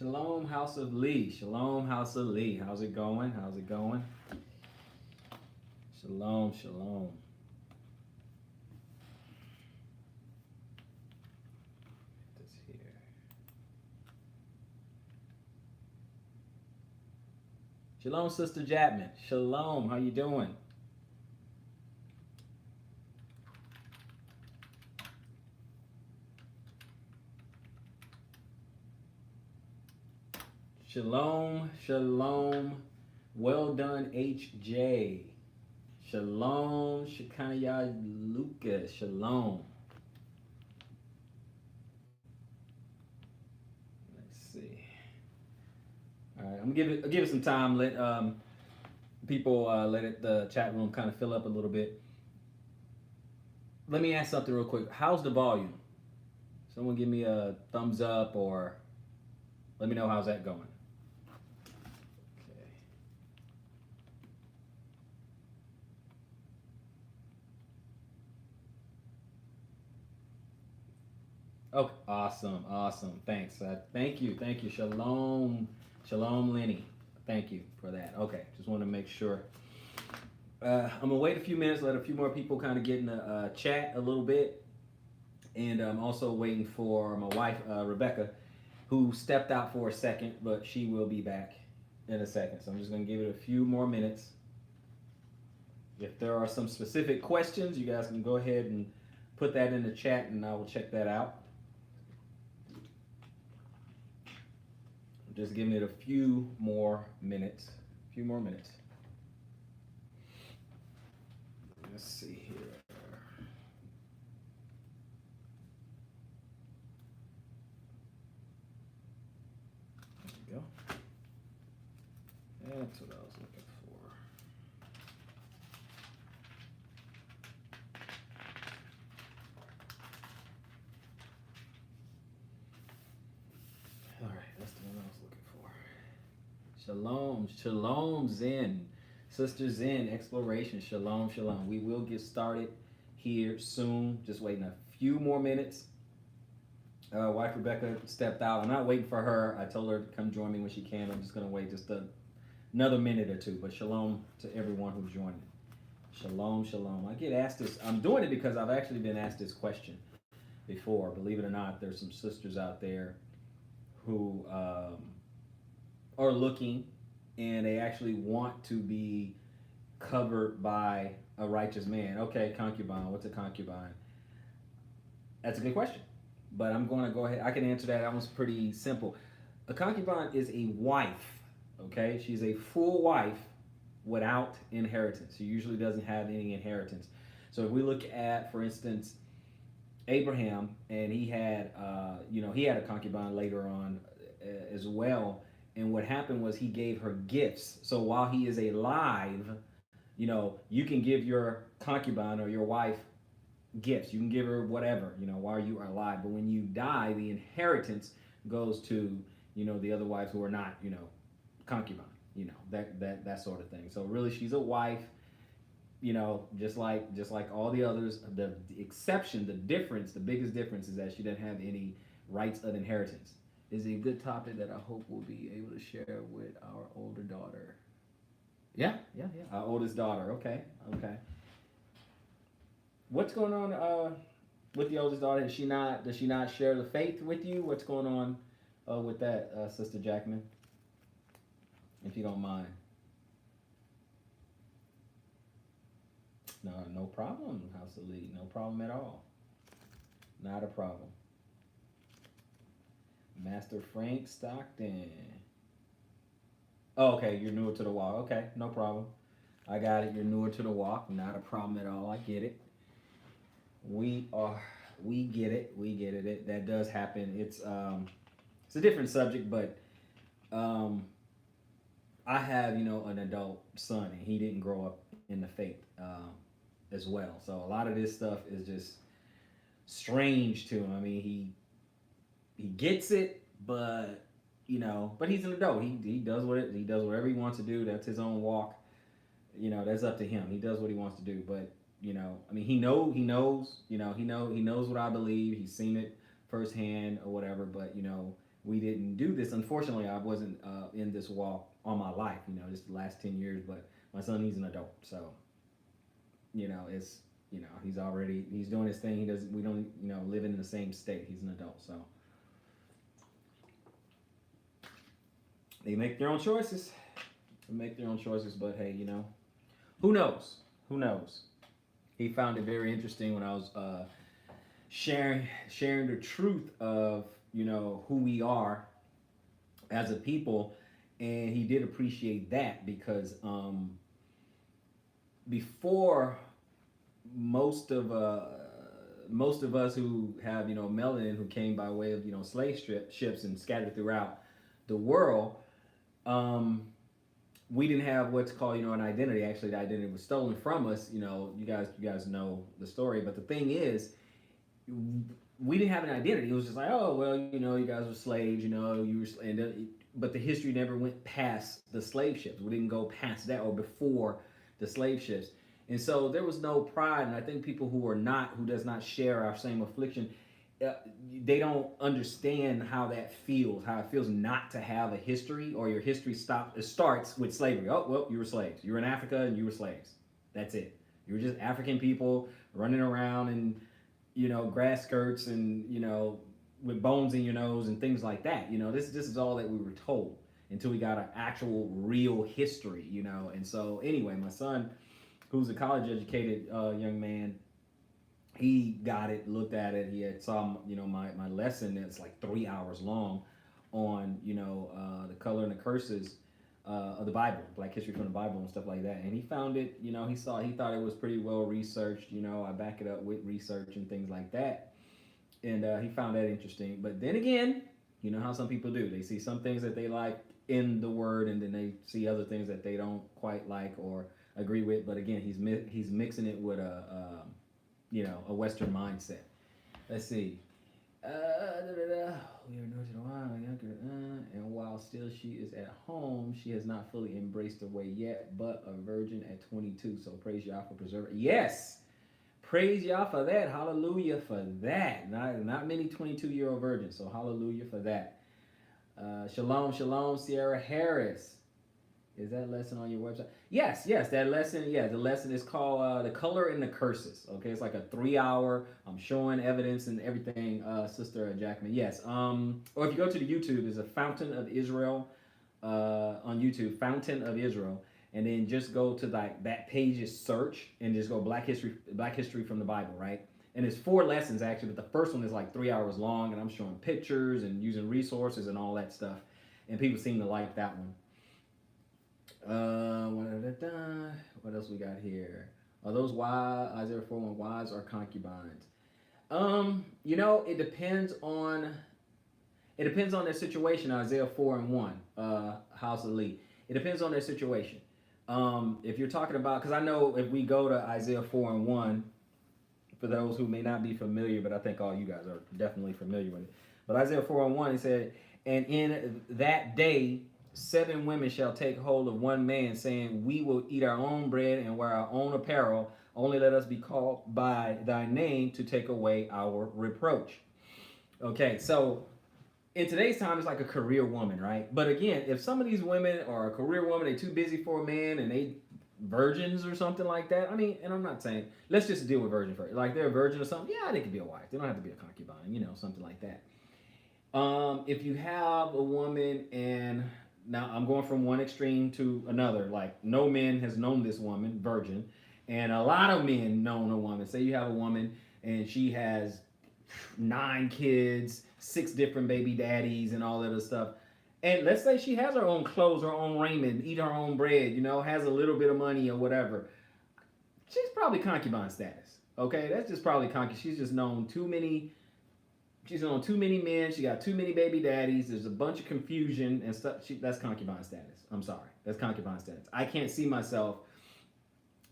Shalom, House of Lee. Shalom, House of Lee. How's it going? How's it going? Shalom, shalom. Get this here. Shalom, Sister Japman. Shalom. How you doing? Shalom, shalom. Well done, HJ. Shalom, Shekaniah Lucas. Shalom. Let's see. All right, I'll give it some time. Let people the chat room kind of fill up a little bit. Let me ask something real quick. How's the volume? Someone give me a thumbs up or let me know how's that going. Oh, awesome, awesome. Thanks. Thank you. Shalom, shalom, Lenny. Thank you for that. Okay, just want to make sure. I'm gonna wait a few minutes, let a few more people kind of get in the chat a little bit, and I'm also waiting for my wife, Rebecca, who stepped out for a second, but she will be back in a second. So I'm just gonna give it a few more minutes. If there are some specific questions, you guys can go ahead and put that in the chat, and I will check that out. Just giving it a few more minutes. Let's see here. There we go. That's what I was looking for. All right, that's the one I was looking for. Shalom, shalom, Zen. Sister Zen, exploration, shalom, shalom. We will get started here soon. Just waiting a few more minutes. Wife Rebecca stepped out. I'm not waiting for her. I told her to come join me when she can. I'm just going to wait just another minute or two. But shalom to everyone who's joining. Shalom, shalom. I get asked this. I'm doing it because I've actually been asked this question before. Believe it or not, there's some sisters out there who are looking and they actually want to be covered by a righteous man. Okay, concubine. What's a concubine? That's a good question. But I'm going to go ahead. I can answer that. That one's pretty simple. A concubine is a wife. Okay, she's a full wife without inheritance. She usually doesn't have any inheritance. So if we look at, for instance, Abraham, and he had, he had a concubine later on as well. And what happened was he gave her gifts. So while he is alive, you can give your concubine or your wife gifts. You can give her whatever, while you are alive. But when you die, the inheritance goes to, the other wives who are not, concubine, that sort of thing. So really, she's a wife, just like all the others. The exception, the biggest difference is that she doesn't have any rights of inheritance. Is a good topic that I hope we'll be able to share with our older daughter. Yeah. Our oldest daughter. Okay. What's going on with the oldest daughter? Does she not share the faith with you? What's going on with that, Sister Jackman? If you don't mind. No problem, House Elite. No problem at all. Not a problem. Master Frank Stockton. Oh, okay, you're newer to the walk. Okay, no problem. I got it. You're newer to the walk. Not a problem at all. I get it. We get it. That does happen. It's a different subject, but I have an adult son, and he didn't grow up in the faith as well. So a lot of this stuff is just strange to him. I mean, he gets it, but but he's an adult. He does whatever he wants to do. That's his own walk. That's up to him. He does what he wants to do. But I mean, he knows what I believe. He's seen it firsthand or whatever. But we didn't do this. Unfortunately, I wasn't in this walk all my life, just the last 10 years, but my son, he's an adult. So, it's, he's doing his thing. We don't, live in the same state. He's an adult. So they make their own choices. But hey, who knows? Who knows? He found it very interesting when I was sharing the truth of who we are as a people, and he did appreciate that because before most of us who have melanin who came by way of slave ships and scattered throughout the world, we didn't have what's called an identity. Actually, the identity was stolen from us. You guys know the story, but the thing is, we didn't have an identity. It was just like, oh well, you guys were slaves. You were, but the history never went past the slave ships. We didn't go past that or before the slave ships, and so there was no pride. And I think people who does not share our same affliction, they don't understand how it feels not to have a history, or your history starts with slavery. Oh well, you were slaves. You were in Africa and you were slaves. That's it. You were just African people running around in grass skirts and with bones in your nose and things like that. This is all that we were told until we got an actual real history. And so anyway, my son, who's a college educated young man, he got it, looked at it. He had saw my lesson that's like 3 hours long on the color and the curses of the Bible, Black history from the Bible and stuff like that. And he found it, he thought it was pretty well researched. I back it up with research and things like that. And he found that interesting. But then again, you know how some people do. They see some things that they like in the word, and then they see other things that they don't quite like or agree with. But again, he's mixing it with a Western mindset. Let's see. We are new to the wild, younger, and while still she is at home, she has not fully embraced the way yet, but a virgin at 22. So praise Yah for preserving. Yes, praise Yah for that. Hallelujah for that. Not many 22-year-old virgins. So hallelujah for that. Shalom, shalom, Sierra Harris. Is that lesson on your website? Yes, that lesson. Yeah, the lesson is called The Color and the Curses. Okay, it's like a 3-hour. I'm showing evidence and everything, Sister Jackman. Yes. Or if you go to the YouTube, there's a Fountain of Israel on YouTube, Fountain of Israel, and then just go to that page's search and just go Black history from the Bible, right? And it's 4 lessons actually, but the first one is like 3 hours long, and I'm showing pictures and using resources and all that stuff, and people seem to like that one. What else we got here? Are those Isaiah 4:1 wives or concubines? It depends on their situation. Isaiah 4:1, House of Lee. It depends on their situation. If you're talking about, because I know if we go to Isaiah 4:1, for those who may not be familiar, but I think all you guys are definitely familiar with it. But Isaiah 4:1, he said, and in that day 7 women shall take hold of one man, saying, we will eat our own bread and wear our own apparel. Only let us be called by thy name to take away our reproach. Okay, so in today's time, it's like a career woman, right? But again, if some of these women are a career woman, they're too busy for a man, and they virgins or something like that. I mean, and I'm not saying, let's just deal with virgin first. Like they're a virgin or something, yeah, they could be a wife. They don't have to be a concubine, something like that. If you have a woman, and now I'm going from one extreme to another, like no man has known this woman, virgin, and a lot of men known a woman. Say you have a woman and she has 9 kids, 6 different baby daddies and all that other stuff. And let's say she has her own clothes, her own raiment, eat her own bread, has a little bit of money or whatever. She's probably concubine status. Okay, that's just probably concubine. She's just known too many. She's known too many men. She got too many baby daddies. There's a bunch of confusion and stuff. That's concubine status. I'm sorry. That's concubine status. I can't see myself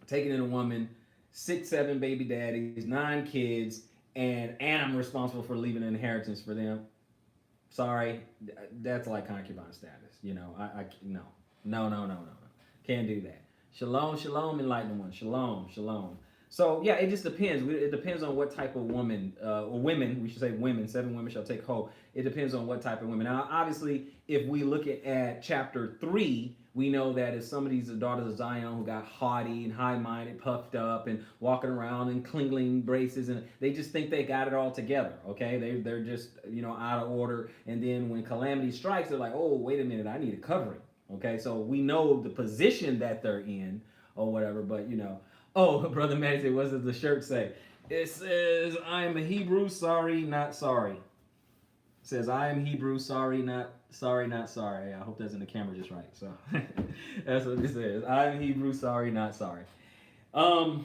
taking in a woman, 6, 7 baby daddies, 9 kids, and I'm responsible for leaving an inheritance for them. Sorry, that's like concubine status. No. Can't do that. Shalom, shalom, enlightened one. Shalom, shalom. So yeah, it just depends. It depends on what type of woman or women. We should say women. 7 women shall take hold. It depends on what type of women. Now, obviously, if we look at chapter 3, we know that if some of these daughters of Zion who got haughty and high-minded, puffed up, and walking around in clinging braces, and they just think they got it all together. Okay, they're just out of order. And then when calamity strikes, they're like, oh, wait a minute, I need a covering. Okay, so we know the position that they're in or whatever, but Oh, Brother Matty said, what does the shirt say? It says, I am a Hebrew, sorry, not sorry. It says, I am Hebrew, sorry, not sorry, not sorry. I hope that's in the camera just right. So that's what it says. I am Hebrew, sorry, not sorry. So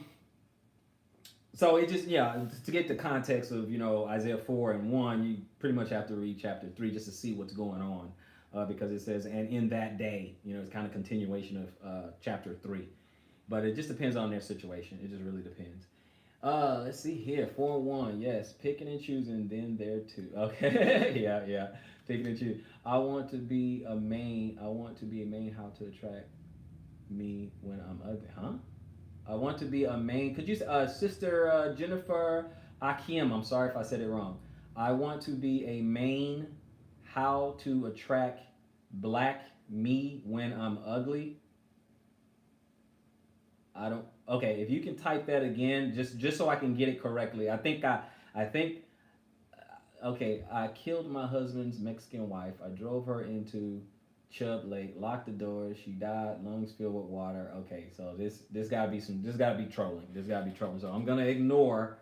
it just, to get the context of, Isaiah 4 and 1, you pretty much have to read chapter 3 just to see what's going on. Because it says, and in that day, it's kind of continuation of chapter 3. But it just depends on their situation. It just really depends. Let's see here. 4-1. Yes, picking and choosing. Then there too. Okay. yeah. Picking and choosing. I want to be a main. How to attract me when I'm ugly? Huh? I want to be a main. Could you, Sister Jennifer Akim? I'm sorry if I said it wrong. I want to be a main. How to attract black me when I'm ugly? I don't. Okay, if you can type that again, just so I can get it correctly. I think. Okay, I killed my husband's Mexican wife. I drove her into Chubb Lake, locked the doors. She died, lungs filled with water. Okay, so this gotta be trolling. This gotta be trolling. So I'm gonna ignore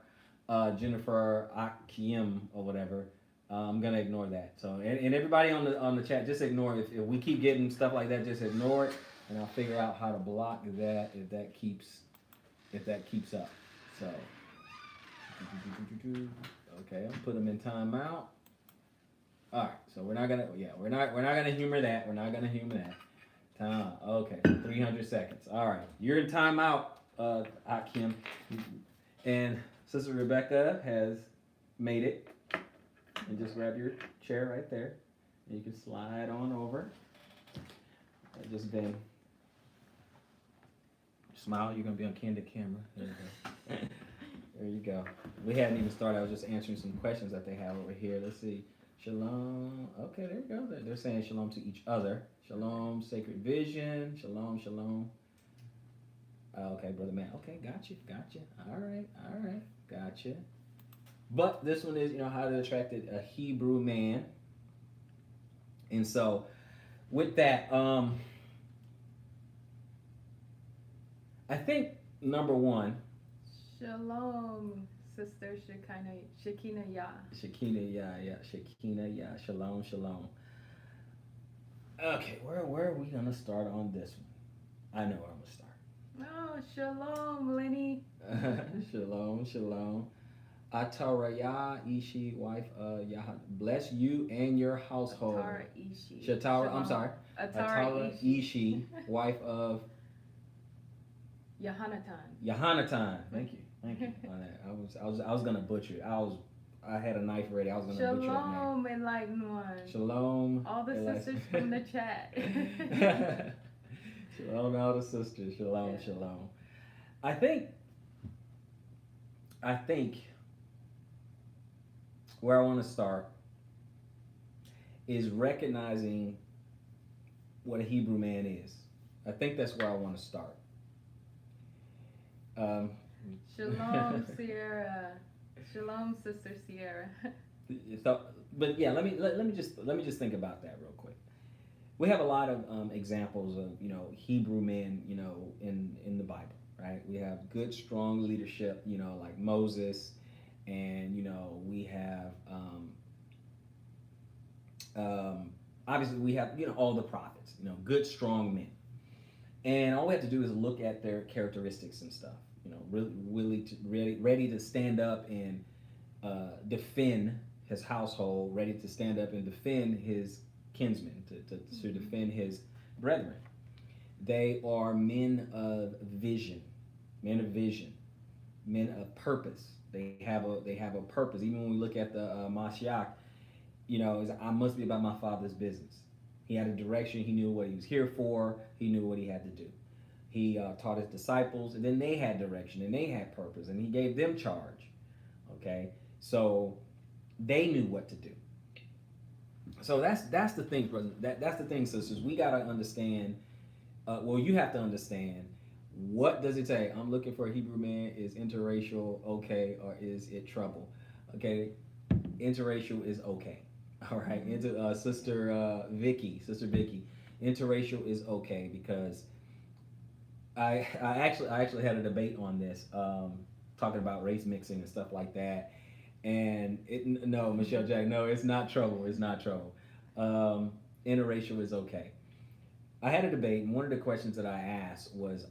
Jennifer Akiem or whatever. I'm gonna ignore that. So and everybody on the chat, just ignore it. If we keep getting stuff like that, just ignore it. And I'll figure out how to block that if that keeps up. So okay, I'll put them in timeout. All right, so we're not gonna humor that. We're not gonna humor that. Time. Okay, 300 seconds. All right, you're in timeout, Akim, and Sister Rebecca has made it. And just grab your chair right there, and you can slide on over. I've just been. Smile, you're gonna be on candid camera. There you go. There you go. We hadn't even started. I was just answering some questions that they have over here. Let's see. Shalom. Okay, there you go. They're saying shalom to each other. Shalom, sacred vision. Shalom, shalom. Okay, Brother Matt. Okay, gotcha. All right, gotcha. But this one is, how to attract a Hebrew man. And so, with that, I think number one. Shalom, Sister Shekinah Yah. Shekinah Yah. Shalom, shalom. Okay, where are we gonna start on this one? I know where I'm gonna start. Oh, shalom, Lenny. Shalom. Ataraya Ishi, wife of Yah. Bless you and your household. Atara Ishi. Shatara, I'm sorry. Atara Ishi, wife of Yahanatan. Thank you. I was gonna butcher it. I had a knife ready. I was gonna butcher it. Shalom, enlightened one. Shalom. All the sisters from the chat. Shalom, all the sisters. Shalom. I think where I want to start is recognizing what a Hebrew man is. I think that's where I want to start. Shalom, Sierra. Shalom, Sister Sierra. But yeah, let me just think about that real quick. We have a lot of examples of Hebrew men in the Bible, right? We have good, strong leadership, like Moses, and we have obviously we have all the prophets, good, strong men. And all we have to do is look at their characteristics and stuff. Really ready to stand up and defend his household, ready to stand up and defend his kinsmen, to defend his brethren. They are men of vision, men of purpose. They have a purpose. Even when we look at the Mashiach, I must be about my Father's business. He had a direction. He knew what he was here for. He knew what he had to do. He taught his disciples, and then they had direction and they had purpose, and he gave them charge. Okay, so they knew what to do. So that's the thing, brother. That's the thing, sisters. We gotta understand. Well, you have to understand. What does it say? I'm looking for a Hebrew man. Is interracial okay, or is it trouble? Okay, interracial is okay. All right, Sister Vicky, interracial is okay because I actually had a debate on this, talking about race mixing and stuff like that. And no, Michelle Jack, no, it's not trouble. It's not trouble. Interracial is okay. I had a debate, and one of the questions that I asked was,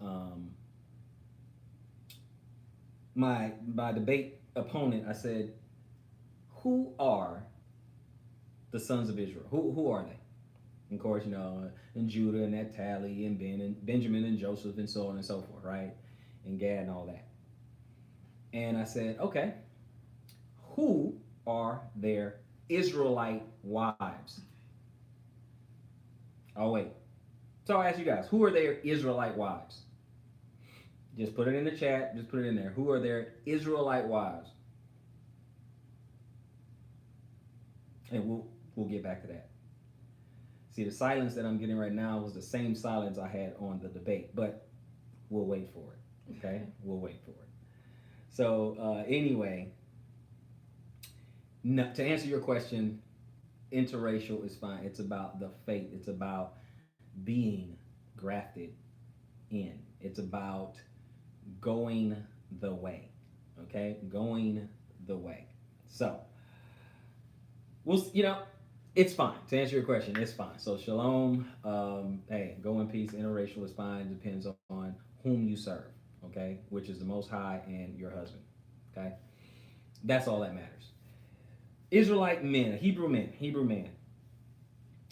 my debate opponent. I said, "Who are the sons of Israel? Who are they?" And of course, and Judah and Naphtali and Benjamin and Joseph and so on and so forth, right? And Gad and all that. And I said, okay, who are their Israelite wives? Oh, wait. So I'll ask you guys, who are their Israelite wives? Just put it in the chat. Just put it in there. Who are their Israelite wives? And we'll get back to that. See, the silence that I'm getting right now was the same silence I had on the debate, but we'll wait for it. Okay, we'll wait for it. So anyway, to answer your question, interracial is fine. It's about the faith. It's about being grafted in. It's about going the way. Okay, going the way. So, it's fine. To answer your question, it's fine. So shalom. Hey, go in peace. Interracial is fine. Depends on whom you serve. Okay, which is the Most High and your husband. Okay, that's all that matters. Israelite men, Hebrew man.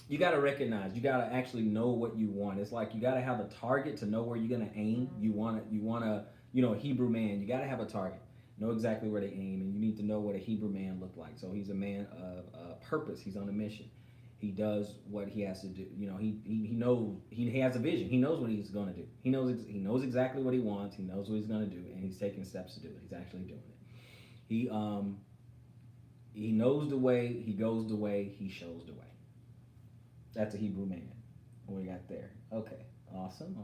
You got to recognize. You got to actually know what you want. It's like you got to have a target to know where you're gonna aim. You want to, a Hebrew man. You got to have a target. Know exactly where they aim, and you need to know what a Hebrew man looked like. So he's a man of purpose. He's on a mission. He does what he has to do. He knows, he has a vision. He knows what he's going to do. He knows exactly what he wants. He knows what he's going to do, and he's taking steps to do it. He's actually doing it. He knows the way. He goes the way. He shows the way. That's a Hebrew man. What we got there? Okay, awesome.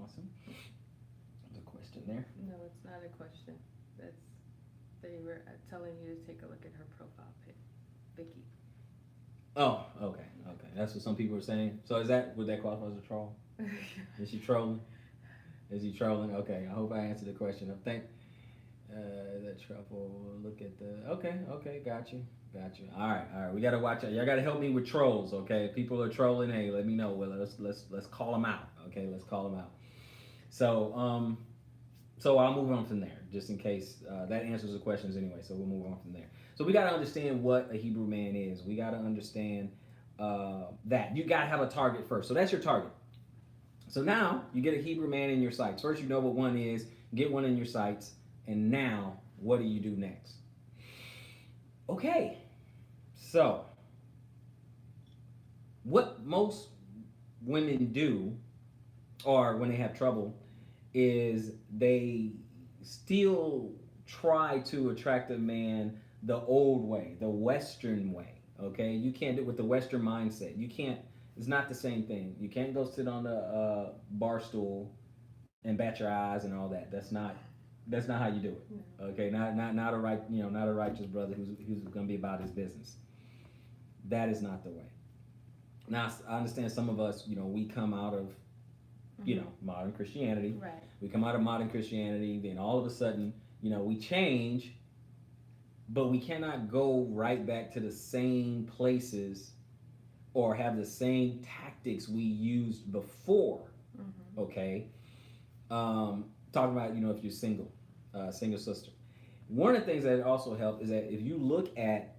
There's a question there. No, it's not a question. They were telling you to take a look at her profile pic, Vicky. Oh, okay. That's what some people are saying. So would that qualify as a troll? Is she trolling? Is he trolling? Okay, I hope I answered the question. I think that trouble. Look at the. Okay, got you. All right. We gotta watch out. Y'all gotta help me with trolls. Okay, if people are trolling, hey, let me know. Well, let's call them out. Okay, let's call them out. So So I'll move on from there, just in case that answers the questions anyway. So we'll move on from there. So we got to understand what a Hebrew man is. We got to understand that. You got to have a target first. So that's your target. So now you get a Hebrew man in your sights. First, you know what one is. Get one in your sights. And now, what do you do next? Okay. So what most women do, or when they have trouble, is they still try to attract a man the old way, the Western way. Okay, you can't do it with the Western mindset. You can't. It's not the same thing. You can't go sit on the bar stool and bat your eyes and all that. That's not how you do it. Okay, not a righteous brother who's going to be about his business. That is not the way. Now I understand some of us, we come out of modern Christianity. Right. We come out of modern Christianity, then all of a sudden, we change, but we cannot go right back to the same places or have the same tactics we used before. Mm-hmm. Okay. Talking about, if you're single sister. One of the things that also helps is that if you look at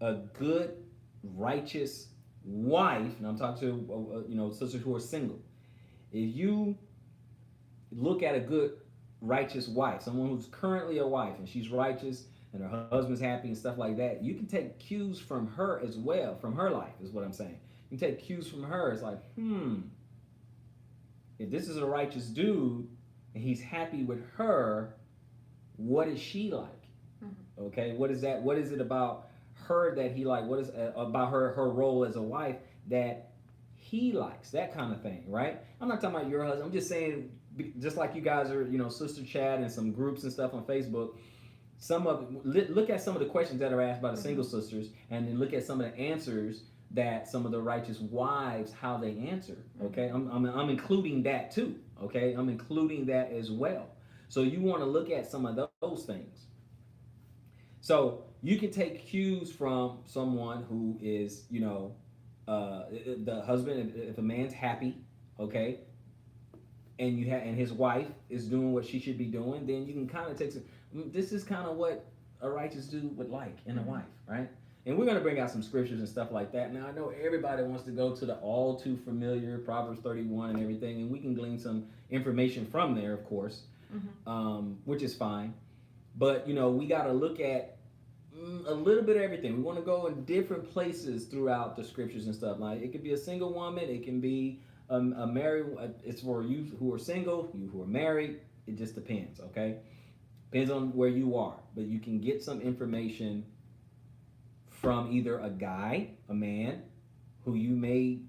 a good, righteous wife, and I'm talking to, sisters who are single, if you look at a good, righteous wife, someone who's currently a wife and she's righteous and her husband's happy and stuff like that, you can take cues from her as well, from her life is what I'm saying. You can take cues from her. It's like, if this is a righteous dude, and he's happy with her, what is she like? Okay, what is that? What is it about her that he like? What is about her role as a wife that he likes? That kind of thing, right? I'm not talking about your husband. I'm just saying, just like you guys are, sister chat and some groups and stuff on Facebook. Some of look at some of the questions that are asked by the single sisters, and then look at some of the answers that some of the righteous wives how they answer. Okay, I'm including that too. Okay, I'm including that as well. So you want to look at some of those things. So you can take cues from someone who is, the husband. If a man's happy, okay, and and his wife is doing what she should be doing, then you can kind of take some. This is kind of what a righteous dude would like in a wife, right? And we're going to bring out some scriptures and stuff like that. Now I know everybody wants to go to the all too familiar Proverbs 31 and everything, and we can glean some information from there, of course, which is fine. But we got to look at a little bit of everything. We want to go in different places throughout the scriptures and stuff. Like it could be a single woman, it can be a married. It's for you who are single, you who are married. It just depends. Okay, depends on where you are. But you can get some information from either a guy, a man, who you may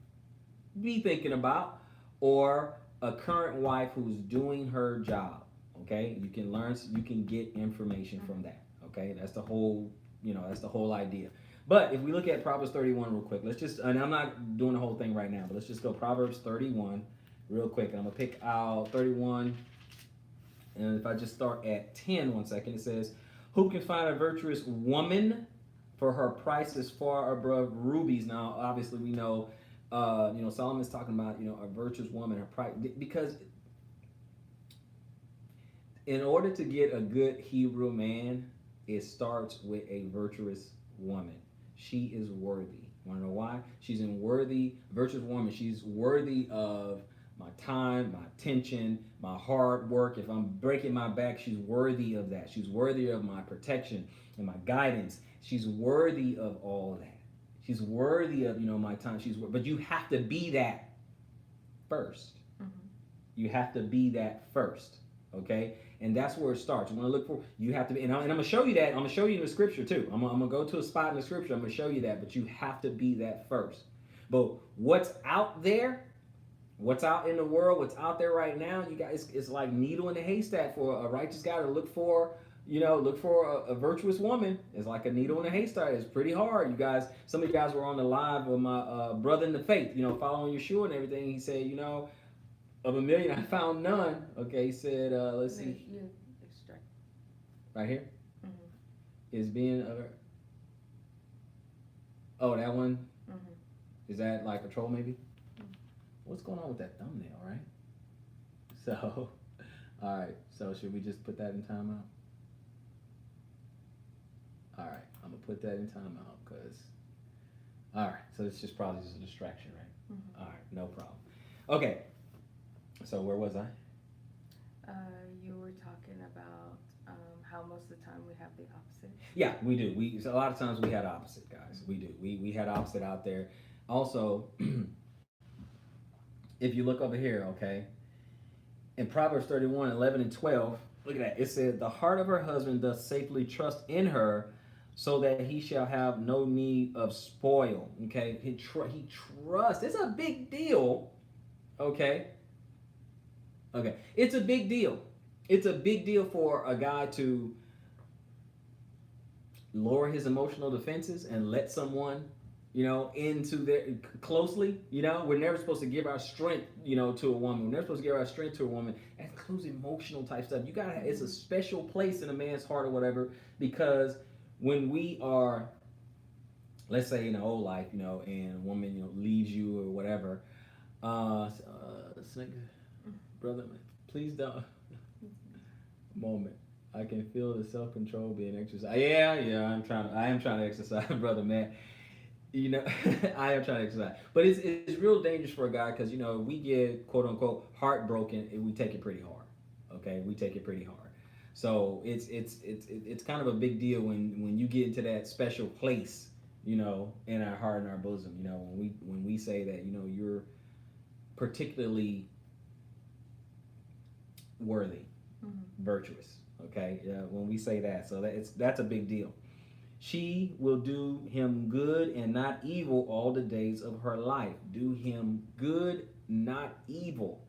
be thinking about, or a current wife who's doing her job. Okay, you can get information from that. Okay, that's the whole idea. But if we look at Proverbs 31 real quick, and I'm not doing the whole thing right now, but let's just go Proverbs 31 real quick. And I'm gonna pick out 31, and if I just start at 10, 1 second, it says, "Who can find a virtuous woman? For her price is far above rubies." Now, obviously, we know, Solomon's talking about, a virtuous woman, her price, because in order to get a good Hebrew man, it starts with a virtuous woman. She is worthy. Want to know why? She's virtuous woman. She's worthy of my time, my attention, my hard work. If I'm breaking my back, she's worthy of that. She's worthy of my protection and my guidance. She's worthy of all that. She's worthy of, my time. But you have to be that first. You have to be that first. Okay? And that's where it starts. You want to look for, you have to be, and I'm going to show you that. I'm going to show you in the scripture too. I'm going to go to a spot in the scripture. I'm going to show you that, but you have to be that first. But what's out there, what's out in the world, what's out there right now, you guys, it's like needle in a haystack for a righteous guy to look for, a virtuous woman. It's like a needle in a haystack. It's pretty hard. You guys, some of you guys were on the live with my brother in the faith, following Yeshua and everything. He said, of a million, I found none. Okay, he said, let's see. Right here? Is being, oh, that one? Is that like a troll maybe? What's going on with that thumbnail, right? So, all right. So should we just put that in timeout? All right. I'm going to put that in timeout because, all right. So it's probably just a distraction, right? All right. No problem. Okay. So where was I? You were talking about how most of the time we have the opposite. Yeah, we do. So a lot of times we had opposite, guys. We do. We had opposite out there. Also, if you look over here, okay, in Proverbs 31, 11 and 12, look at that. It said, "The heart of her husband doth safely trust in her, so that he shall have no need of spoil." Okay, he trusts. It's a big deal. Okay. Okay, it's a big deal. It's a big deal for a guy to lower his emotional defenses and let someone, into their closely. We're never supposed to give our strength, to a woman. We're never supposed to give our strength to a woman. That includes emotional type stuff. It's a special place in a man's heart or whatever, because when we are, let's say in the old life, and a woman, leaves you or whatever, brother, please don't. Moment. I can feel the self-control being exercised. Yeah, I am trying to exercise, brother, man. I am trying to exercise. But it's real dangerous for a guy because, we get, quote unquote, heartbroken and we take it pretty hard. Okay? We take it pretty hard. So it's kind of a big deal when you get into that special place, in our heart and our bosom, when we say that, you're particularly worthy, virtuous. Okay, when we say that, so that's a big deal. She will do him good and not evil all the days of her life. Do him good, not evil.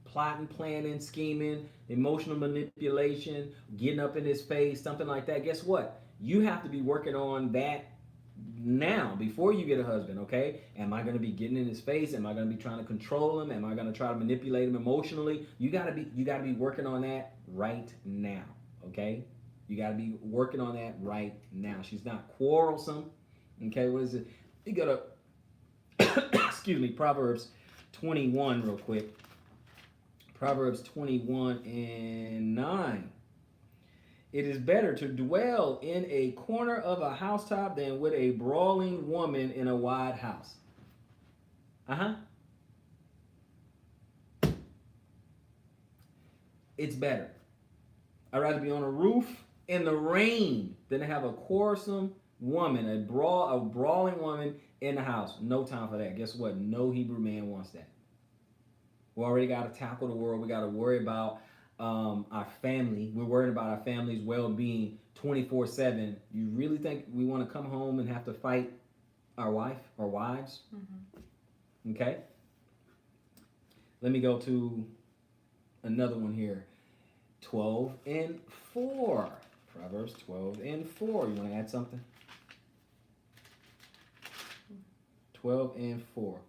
Plotting, planning, scheming, emotional manipulation, getting up in his face, something like that. Guess what? You have to be working on that now before you get a husband, okay? Am I going to be getting in his face? Am I going to be trying to control him? Am I going to try to manipulate him emotionally? You got to be working on that right now, okay? You got to be working on that right now. She's not quarrelsome. Okay, what is it? You got to excuse me, Proverbs 21 real quick. Proverbs 21 and 9. It is better to dwell in a corner of a housetop than with a brawling woman in a wide house. It's better. I'd rather be on a roof in the rain than to have a quarrelsome woman, a brawling woman in the house. No time for that. Guess what? No Hebrew man wants that. We already got to tackle the world. We got to worry about our family. We're worried about our family's well-being 24/7. You really think we want to come home and have to fight our wife or wives? Okay. Let me go to another one here. 12 and 4. Proverbs 12 and 4. You want to add something? 12 and 4.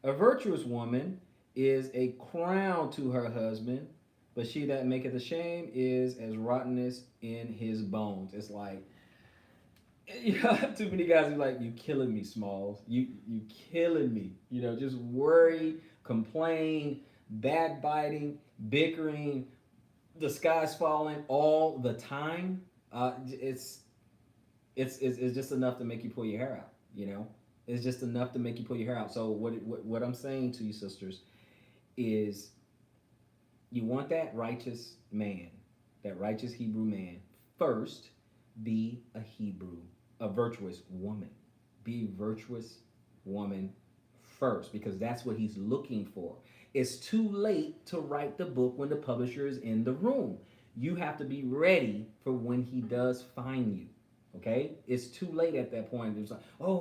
A virtuous woman is a crown to her husband, but she that maketh ashamed is as rottenness in his bones. It's like, you know, too many guys are like, you killing me, Smalls. You killing me. You know, just worry, complain, backbiting, bickering, the sky's falling all the time. It's just enough to make you pull your hair out. You know, it's just enough to make you pull your hair out. So what I'm saying to you, sisters, is you want that righteous man, that righteous Hebrew man. First, be a virtuous woman. Be a virtuous woman first, because that's what he's looking for. It's too late to write the book when the publisher is in the room. You have to be ready for when he does find you. Okay? It's too late at that point. It's like, I'm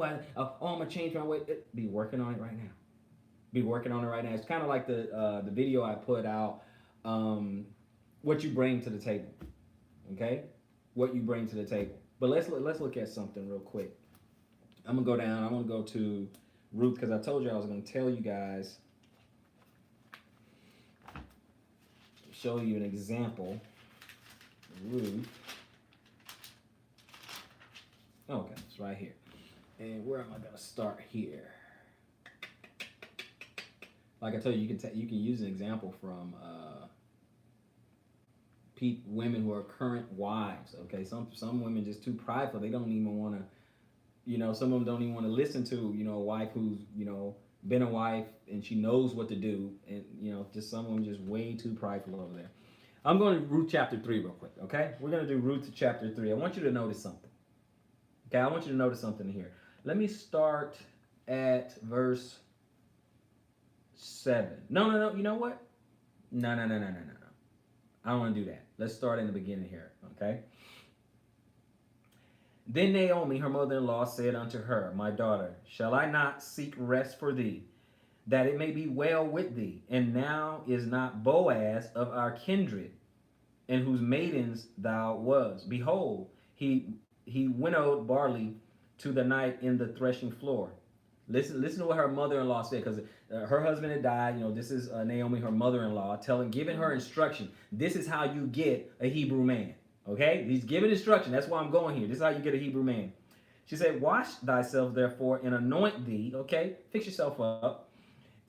gonna change my way. Be working on it right now. Be working on it right now. It's kind of like the video I put out, what you bring to the table. Okay? What you bring to the table. But let's look at something real quick. I'm gonna go down. I'm gonna go to Ruth, because I told you I was gonna tell you guys, show you an example. Ruth. Okay, it's right here. And where am I gonna start here? Like I told you, you can use an example from women who are current wives. Okay, some women just too prideful. They don't even want to, you know, some of them don't even want to listen to, you know, a wife who's, you know, been a wife and she knows what to do, and you know, just some of them just way too prideful over there. I'm going to Ruth chapter 3 real quick. Okay, we're going to do Ruth chapter 3. I want you to notice something. Okay, I want you to notice something here. Let me start at verse 7. No. You know what? No. I don't want to do that. Let's start in the beginning here, okay? Then Naomi, her mother-in-law, said unto her, My daughter, shall I not seek rest for thee, that it may be well with thee? And now is not Boaz of our kindred, and whose maidens thou was? Behold, he winnowed barley to the night in the threshing floor. Listen to what her mother-in-law said, because her husband had died. You know, this is Naomi, her mother-in-law, giving her instruction. This is how you get a Hebrew man. Okay, he's giving instruction. That's why I'm going here. This is how you get a Hebrew man. She said, Wash thyself therefore and anoint thee. Okay, fix yourself up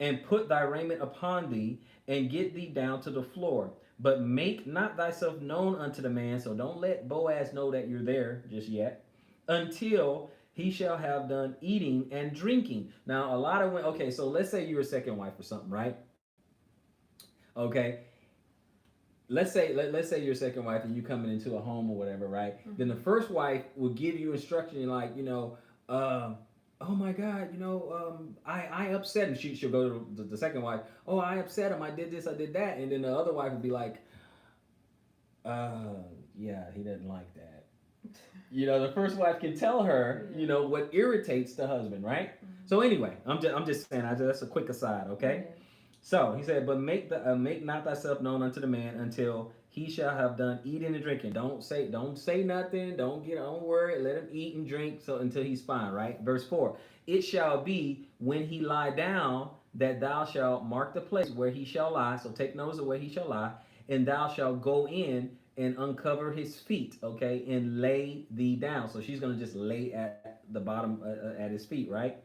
and put thy raiment upon thee and get thee down to the floor. But make not thyself known unto the man. So don't let Boaz know that you're there just yet, until he shall have done eating and drinking. Now, a lot of women, okay, so let's say you're a second wife or something, right? Okay. Let's say you're a second wife and you coming into a home or whatever, right? Then the first wife will give you instruction like, you know, oh my God, I upset him. She'll go to the second wife. Oh, I upset him. I did this, I did that. And then the other wife would be like, uh, yeah, he didn't like that. The first wife can tell her, Yeah. what irritates the husband, right? So anyway, I'm just saying, that's a quick aside, okay? Yeah. So he said, but make not thyself known unto the man until he shall have done eating and drinking. Don't say nothing. Don't worry. Let him eat and drink so until he's fine. Right. Verse 4. It shall be when he lie down that thou shalt mark the place where he shall lie. So take notice of where he shall lie, and thou shalt go in and uncover his feet. Okay, and lay thee down. So she's gonna just lay at the bottom at his feet, right?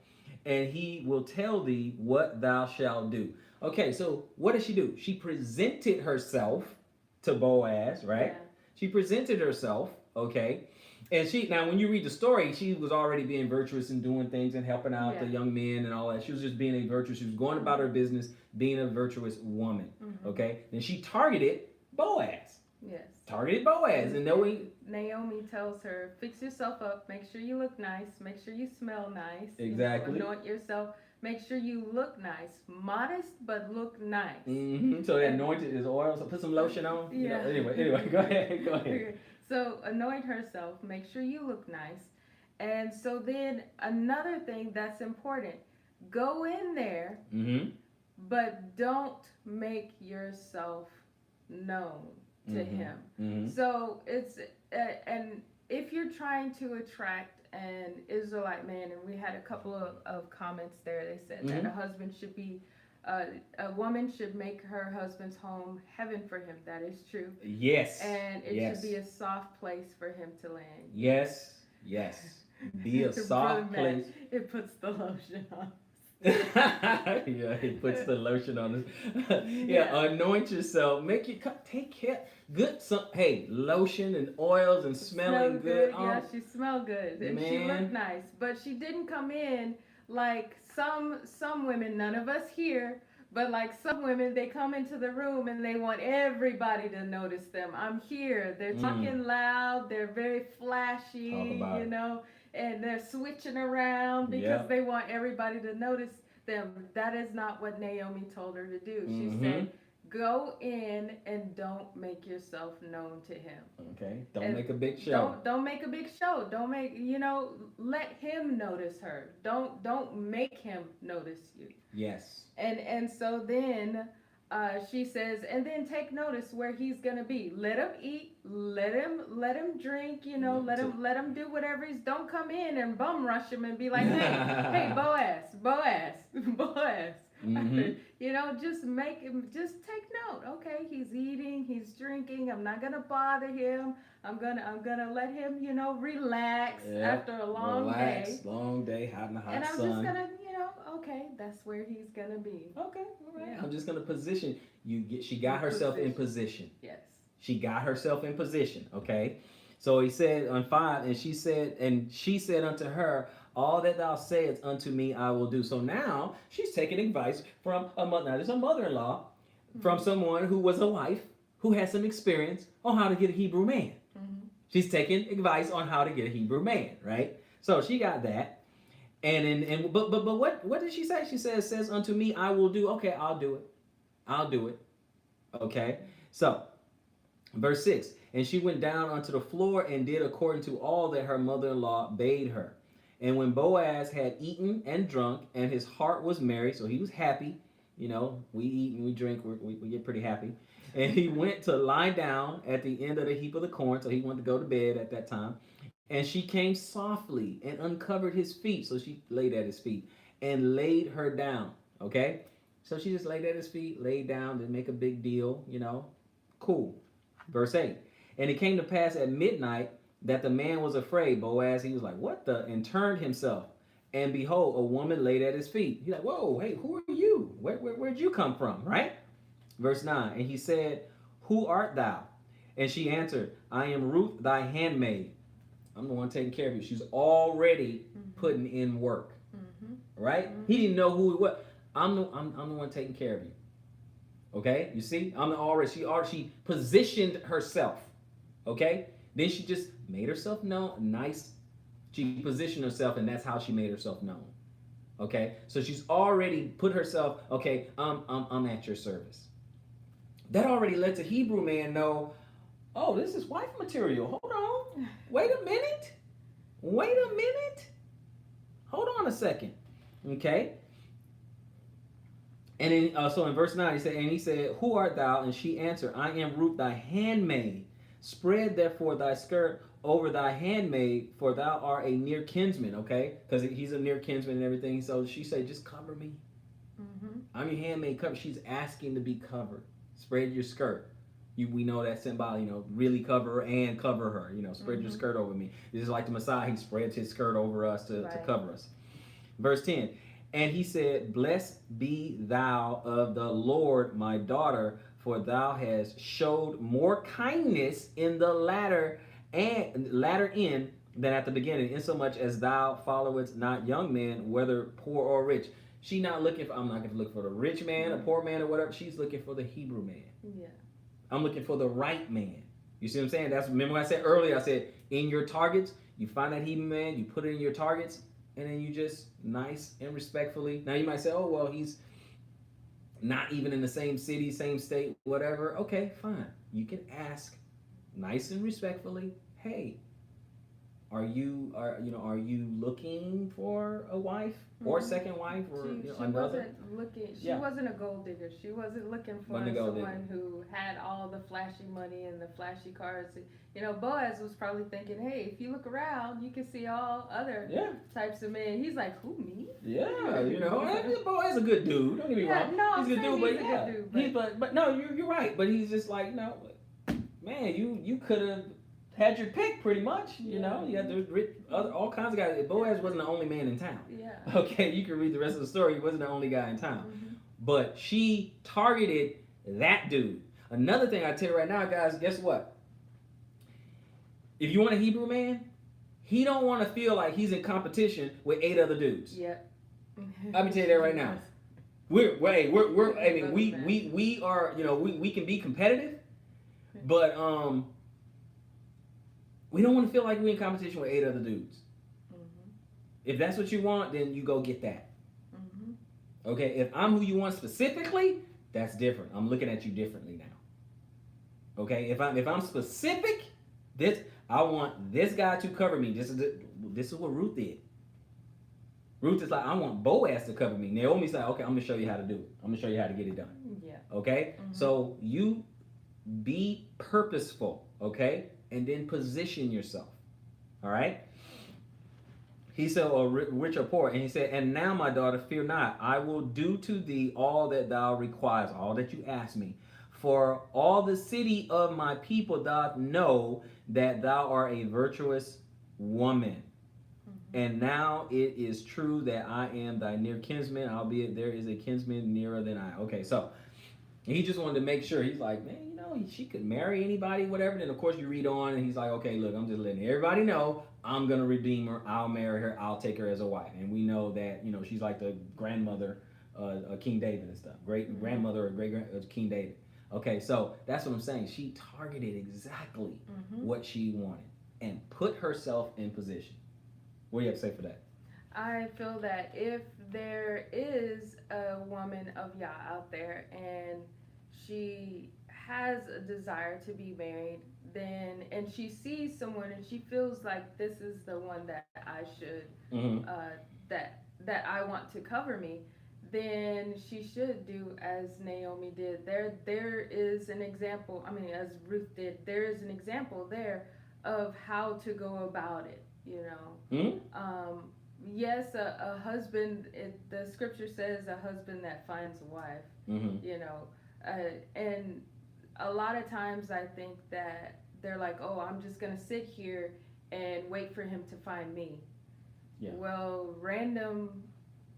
And he will tell thee what thou shalt do. Okay, so what did she do? She presented herself to Boaz, right? Yeah. She presented herself, okay? And now when you read the story, she was already being virtuous and doing things and helping out Yeah. the young men and all that. She was just being a virtuous. She was going about her business, being a virtuous woman, okay? Then she targeted Boaz. Yes. Targeted Boaz, and knowing Naomi tells her, fix yourself up, make sure you look nice, make sure you smell nice. Exactly. Anoint yourself, make sure you look nice. Modest, but look nice. So they anointed his oil, so put some lotion on. Yeah. Anyway, go ahead. So anoint herself, make sure you look nice. And so then another thing that's important, go in there, but don't make yourself known to him. So it's and if you're trying to attract an Israelite man, and we had a couple of comments there, they said that a husband should be a woman should make her husband's home heaven for him. That is true. Yes. And it should be a soft place for him to land. Yes. Be a soft place. It puts the lotion on. Yeah, he puts the lotion on us. Anoint yourself. Take care. Hey, lotion and oils and smelling good. Yeah, she smelled good and she looked nice, but she didn't come in like some women. None of us here, but like some women, they come into the room and they want everybody to notice them. I'm here. They're talking loud. They're very flashy. And they're switching around because they want everybody to notice them. That is not what Naomi told her to do. She said, go in and don't make yourself known to him. Okay. Don't make a big show. Don't make a big show. Don't make, let him notice her. Don't make him notice you. Yes. And so then she says, and then take notice where he's gonna be. Let him eat. Let him drink. Let him do whatever he's. Don't come in and bum rush him and be like, hey, Boaz. Just take note. Okay, he's eating. He's drinking. I'm not gonna bother him. I'm gonna let him, relax after a long day. Long day, hot in the hot sun. And I'm just gonna, okay, that's where he's gonna be. Okay, all right. Yeah. I'm just gonna position you. She got herself in position. Yes. She got herself in position. Okay. So he said on 5, and she said unto her, all that thou sayest unto me, I will do. So now she's taking advice from a mother. Now there's a mother-in-law from someone who was a wife who has some experience on how to get a Hebrew man. She's taking advice on how to get a Hebrew man, right? So she got that. But what did she say? She says unto me, I will do. Okay, I'll do it. Okay. So verse 6, and she went down onto the floor and did according to all that her mother-in-law bade her. And when Boaz had eaten and drunk, and his heart was merry, so he was happy. We eat and we drink, we get pretty happy. And he went to lie down at the end of the heap of the corn, so he wanted to go to bed at that time. And she came softly and uncovered his feet. So she laid at his feet and laid her down. Okay? So she just laid at his feet, laid down, didn't make a big deal, Cool. Verse 8. And it came to pass at midnight that the man was afraid. Boaz, he was like, what the? And turned himself. And behold, a woman laid at his feet. He's like, whoa, hey, who are you? Where'd you come from? Right? Verse 9. And he said, who art thou? And she answered, I am Ruth, thy handmaid. I'm the one taking care of you. She's already putting in work. Right? He didn't know who it was. I'm the one taking care of you. Okay? You see? She positioned herself. Okay? Then she just made herself known, nice, She positioned herself, and that's how she made herself known. Okay, so she's already put herself. Okay, I'm at your service. That already lets a Hebrew man know. Oh, this is wife material. Hold on. Wait a minute. Wait a minute. Hold on a second. Okay. And then, so in verse 9, he said, Who art thou? And she answered, I am Ruth, thy handmaid. Spread therefore thy skirt over thy handmaid, for thou art a near kinsman, okay? Because he's a near kinsman and everything. So she said, just cover me. I'm your handmaid, cover. She's asking to be covered. Spread your skirt. We know that symbol, really cover her and cover her. Spread your skirt over me. This is like the Messiah. He spreads his skirt over us to cover us. Verse 10. And he said, Blessed be thou of the Lord, my daughter, for thou hast showed more kindness in the latter end than at the beginning, insomuch as thou followest not young men, whether poor or rich. I'm not going to look for the rich man, a poor man, or whatever. She's looking for the Hebrew man. Yeah. I'm looking for the right man. You see what I'm saying? Remember what I said earlier. I said, in your targets, you find that Hebrew man, you put it in your targets, and then you just nice and respectfully. Now you might say, oh, well, he's not even in the same city, same state, whatever. Okay, fine. You can ask nice and respectfully, hey, are you looking for a wife or a second wife or another? She wasn't a gold digger. She wasn't looking for someone who had all the flashy money and the flashy cars. Boaz was probably thinking, hey, if you look around, you can see all other types of men. He's like, who, me? Yeah, Boaz a good dude. Don't get me wrong. No, he's a good dude, but no, you're right. But he's just like, no, man, you could have had your pick pretty much. You had all kinds of guys. Boaz wasn't the only man in town. Yeah. Okay, you can read the rest of the story. He wasn't the only guy in town. But she targeted that dude. Another thing I tell you right now, guys, guess what? If you want a Hebrew man, he don't want to feel like he's in competition with 8 other dudes. Yeah. Let me tell you that right now. We are, we can be competitive, but we don't want to feel like we're in competition with 8 other dudes. If that's what you want, then you go get that. Okay, if I'm who you want specifically, that's different. I'm looking at you differently now. Okay, if I'm specific, I want this guy to cover me. This is what Ruth did. Ruth is like, I want Boaz to cover me. Naomi's like, okay, I'm gonna show you how to do it. I'm gonna show you how to get it done. Yeah. Okay, so you be purposeful. Okay, and then position yourself. All right. He said, rich or poor, and he said, and now, my daughter, fear not. I will do to thee all that thou requires, all that you ask me. For all the city of my people doth know that thou art a virtuous woman. And now it is true that I am thy near kinsman, albeit there is a kinsman nearer than I. Okay, so he just wanted to make sure. He's like, man, she could marry anybody, whatever. Then, of course, you read on, and he's like, okay, look, I'm just letting everybody know I'm going to redeem her. I'll marry her. I'll take her as a wife. And we know that, she's like the grandmother of King David and stuff. Great-grandmother or great-grand King David. Okay, so that's what I'm saying. She targeted exactly what she wanted and put herself in position. What do you have to say for that? I feel that if there is a woman of Yah out there and she has a desire to be married, and she sees someone and she feels like this is the one that I should, that I want to cover me, then she should do as Naomi did. There is an example, as Ruth did, there is an example there of how to go about it, Yes, a husband, the scripture says a husband that finds a wife, and a lot of times I think that they're like, oh, I'm just going to sit here and wait for him to find me. Yeah. Well, random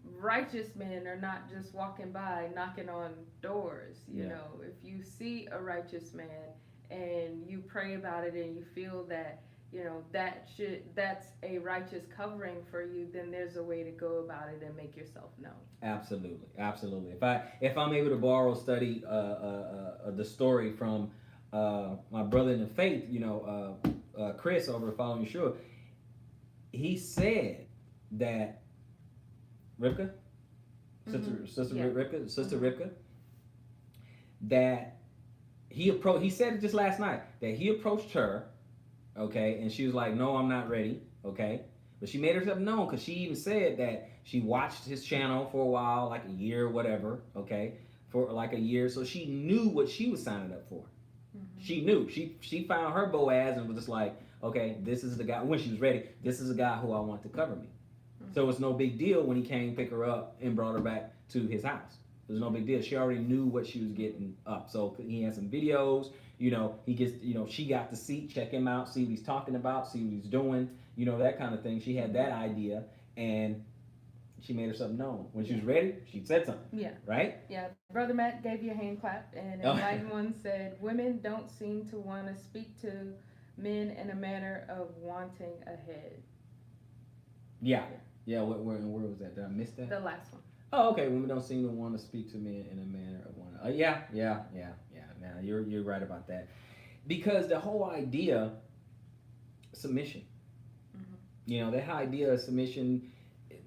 righteous men are not just walking by knocking on doors. You know, if you see a righteous man and you pray about it and you feel that, that's a righteous covering for you, then there's a way to go about it and make yourself known. Absolutely. If I'm able to borrow, study the story from my brother in the faith, Chris over at Following Yeshua, he said that Rivka, sister Yeah. Rivka, sister Rivka, that he said it just last night that he approached her, okay, and she was like, no, I'm not ready, okay, but she made herself known because she even said that she watched his channel for a while, like a year or whatever, okay, for like a year, so she knew what she was signing up for. She knew. She found her Boaz and was just like, okay, this is the guy. When she was ready, this is the guy who I want to cover me. So it's no big deal when he came pick her up and brought her back to his house. It was no big deal. She already knew what she was getting up. So he had some videos. He gets. She got to see, check him out, see what he's talking about, see what he's doing. That kind of thing. She had that idea, and she made herself known. When she was ready, she said something. Yeah. Right? Yeah. Brother Matt gave you a hand clap, and Enlightened One said, women don't seem to want to speak to men in a manner of wanting a head. Yeah. Yeah, where was that? Did I miss that? The last one. Oh, okay. Women don't seem to want to speak to men in a manner of one. Yeah. Now you're right about that, because the whole idea, submission. That idea of submission,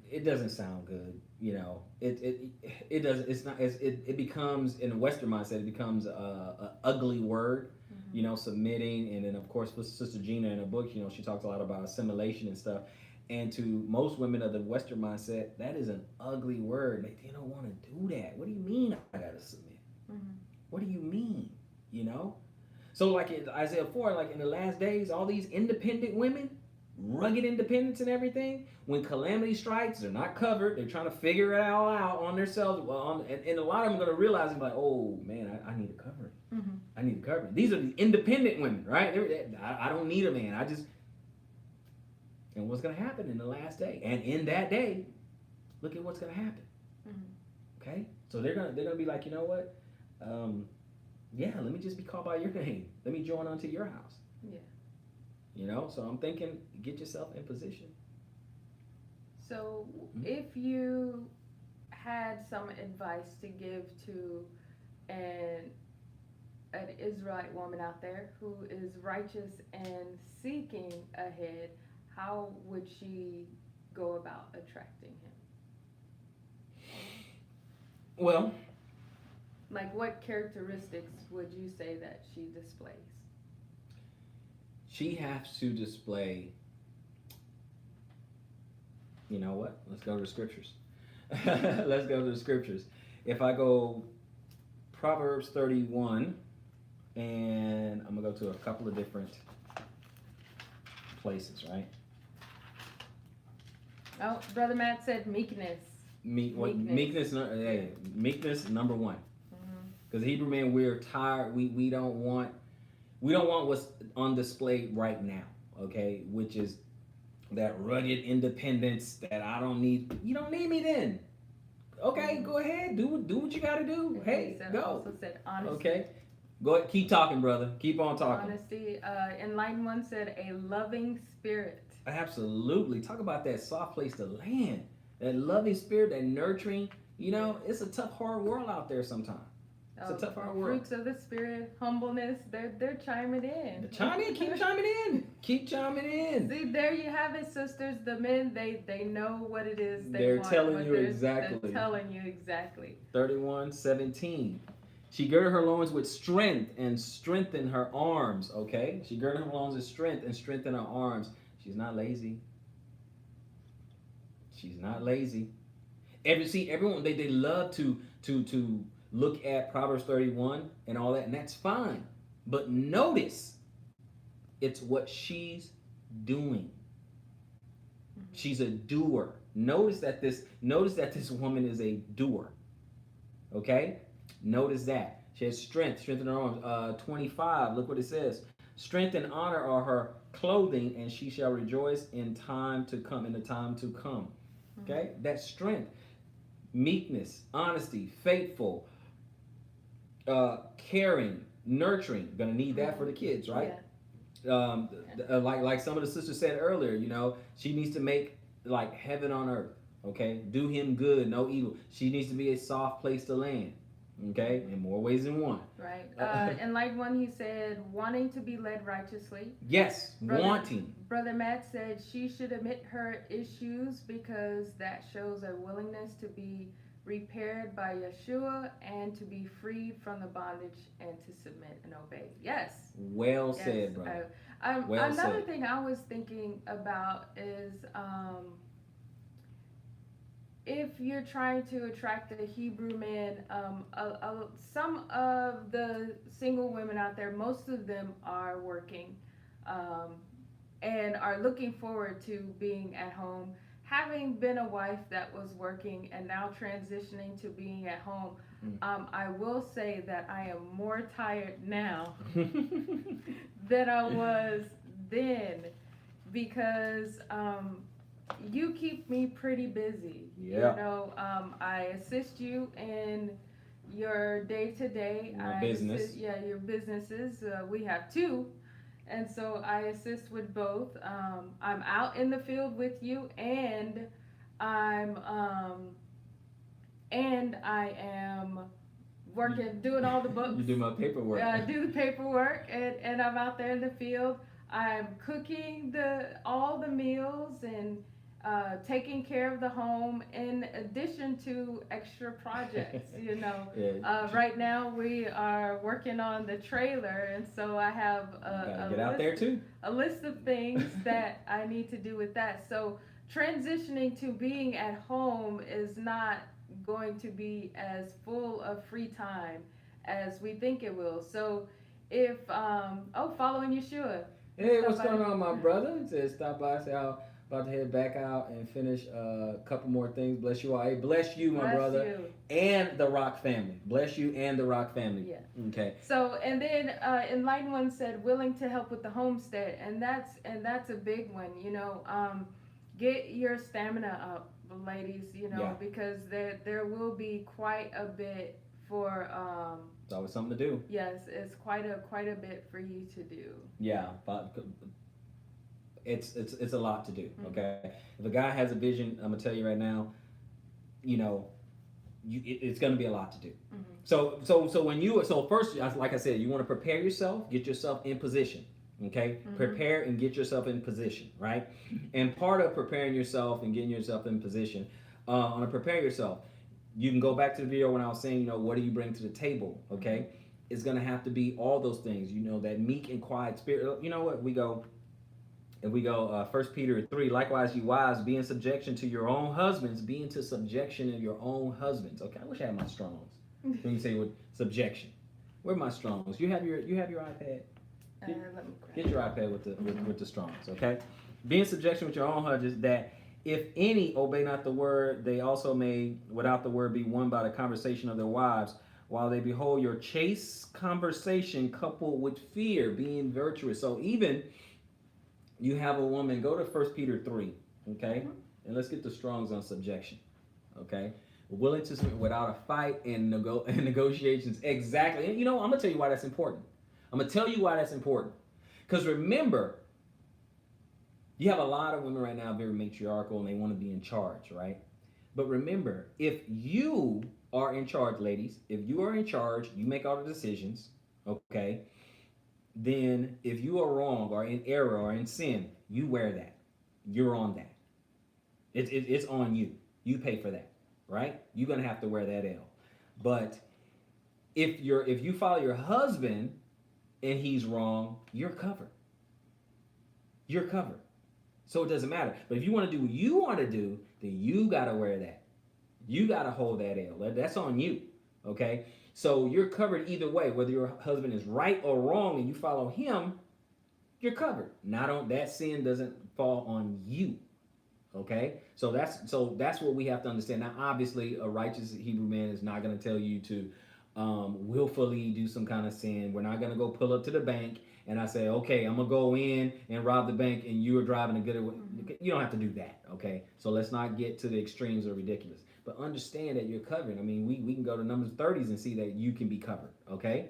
it doesn't sound good. It doesn't. It's not. It becomes, in a Western mindset, it becomes a ugly word. Submitting, and then of course with Sister Gina in her book, she talks a lot about assimilation and stuff. And to most women of the Western mindset, that is an ugly word. They don't want to do that. What do you mean I gotta submit? What do you mean? So like in Isaiah 4, like in the last days, all these independent women, rugged independence and everything, when calamity strikes, they're not covered. They're trying to figure it all out on themselves. And a lot of them are going to realize, like, oh man, I need a covering. I need a covering. These are the independent women, right? I don't need a man. And what's going to happen in the last day? And in that day, look at what's going to happen. Okay? So they're gonna be like, you know what? Let me just be called by your name. Let me join onto your house. Yeah. So I'm thinking, get yourself in position. So if you had some advice to give to an Israelite woman out there who is righteous and seeking a head, how would she go about attracting him? Well, like what characteristics would you say that she displays? She has to display, you know what? Let's go to the scriptures. Let's go to the scriptures. If I go Proverbs 31, and I'm going to go to a couple of different places, right? Oh, Brother Matt said meekness. Meekness number one. Because Hebrew man, we're tired. We don't want what's on display right now. Okay, which is that rugged independence that I don't need. You don't need me then. Okay, go ahead. Do what you got to do. Hey, go. Also said honesty. Okay, go ahead. Keep talking, brother. Keep on talking. Honesty. Enlightened One said a loving spirit. Absolutely. Talk about that soft place to land. That loving spirit, that nurturing. It's a tough, hard world out there sometimes. It's a tough, hard world. Fruits of the spirit, humbleness, they're chiming in. Chime in, keep chiming in. Keep chiming in. See, there you have it, sisters. The men, they know what it is they're want. Telling you exactly. They're telling you exactly. 31:17. She girded her loins with strength and strengthened her arms. Okay? She girded her loins with strength and strengthened her arms. She's not lazy. She's not lazy. Everyone they love to look at Proverbs 31 and all that, and that's fine. But notice, it's what she's doing. She's a doer. Notice that this woman is a doer. Okay? Notice that. She has strength in her arms. 25, look what it says. Strength and honor are her clothing, and she shall rejoice in the time to come. Okay? That's strength. Meekness, honesty, faithful, caring, nurturing. Gonna need that for the kids, right? Yeah. Like some of the sisters said earlier, she needs to make like heaven on earth. Okay, do him good, no evil. She needs to be a soft place to land. Okay, in more ways than one. Right. In Light 1, he said, wanting to be led righteously. Yes, Brother, wanting. Brother Matt said she should admit her issues because that shows a willingness to be repaired by Yeshua and to be freed from the bondage and to submit and obey. Yes. Well Yes. said, brother. Well another said. thing I was thinking about is if you're trying to attract a Hebrew man, some of the single women out there, most of them are working and are looking forward to being at home. Having been a wife that was working and now transitioning to being at home, I will say that I am more tired now than I was then because you keep me pretty busy. Yeah. You know, I assist you in your day-to-day. Business. Your businesses. We have two. And so I assist with both. I'm out in the field with you, and I am working, doing all the books. You do my paperwork. Do the paperwork, and I'm out there in the field. I'm cooking all the meals and taking care of the home in addition to extra projects, you know. Yeah. Right now we are working on the trailer, and so I have a list of things that I need to do with that. So transitioning to being at home is not going to be as full of free time as we think it will. So if following Yeshua. Hey, what's going on, my brother? Says stop by, say I'm about to head back out and finish a couple more things. Bless you all. Hey, bless you, my brother. And the Rock family. Bless you and the Rock family. Yeah. Okay. So and then Enlightened One said willing to help with the homestead, and that's a big one. You know, get your stamina up, ladies. You know, because there will be quite a bit for. It's always something to do. Yes, it's quite a bit for you to do. Yeah, but it's a lot to do. Okay, if a guy has a vision, I'm gonna tell you right now, you know, it's gonna be a lot to do. So when first, like I said, you want to prepare yourself, get yourself in position. Okay, prepare and get yourself in position, right? And part of preparing yourself and getting yourself in position, on to prepare yourself. You can go back to the video when I was saying, you know, what do you bring to the table, okay? It's going to have to be all those things, you know, that meek and quiet spirit. You know what? We go 1 Peter 3, likewise, you wives, be in subjection to your own husbands, be into subjection of your own husbands. Okay, I wish I had my Strongs. When you say with subjection. Where are my Strongs? You have your iPad? Let me get your iPad with the Strongs, okay? Be in subjection with your own husbands, that if any obey not the word, they also may, without the word, be won by the conversation of their wives, while they behold your chaste conversation coupled with fear, being virtuous. So even you have a woman, go to 1 Peter 3, okay? And let's get the Strongs on subjection, okay? Willing to submit without a fight and negotiations. Exactly. And you know, I'm going to tell you why that's important. Because remember, you have a lot of women right now very matriarchal and they want to be in charge, right? But remember, if you are in charge, ladies, if you are in charge, you make all the decisions, okay? Then if you are wrong or in error or in sin, you wear that. You're on that. It's on you. You pay for that, right? You're going to have to wear that L. But if you follow your husband and he's wrong, you're covered. You're covered. So it doesn't matter. But if you want to do what you want to do, then you got to wear that. You got to hold that L. That's on you. Okay? So you're covered either way. Whether your husband is right or wrong and you follow him, you're covered. That sin doesn't fall on you. Okay? So that's what we have to understand. Now, obviously, a righteous Hebrew man is not going to tell you to willfully do some kind of sin. We're not going to go pull up to the bank and I say, okay, I'm going to go in and rob the bank and you are driving a good... You don't have to do that, okay? So let's not get to the extremes or ridiculous. But understand that you're covered. I mean, we can go to Numbers 30s and see that you can be covered, okay?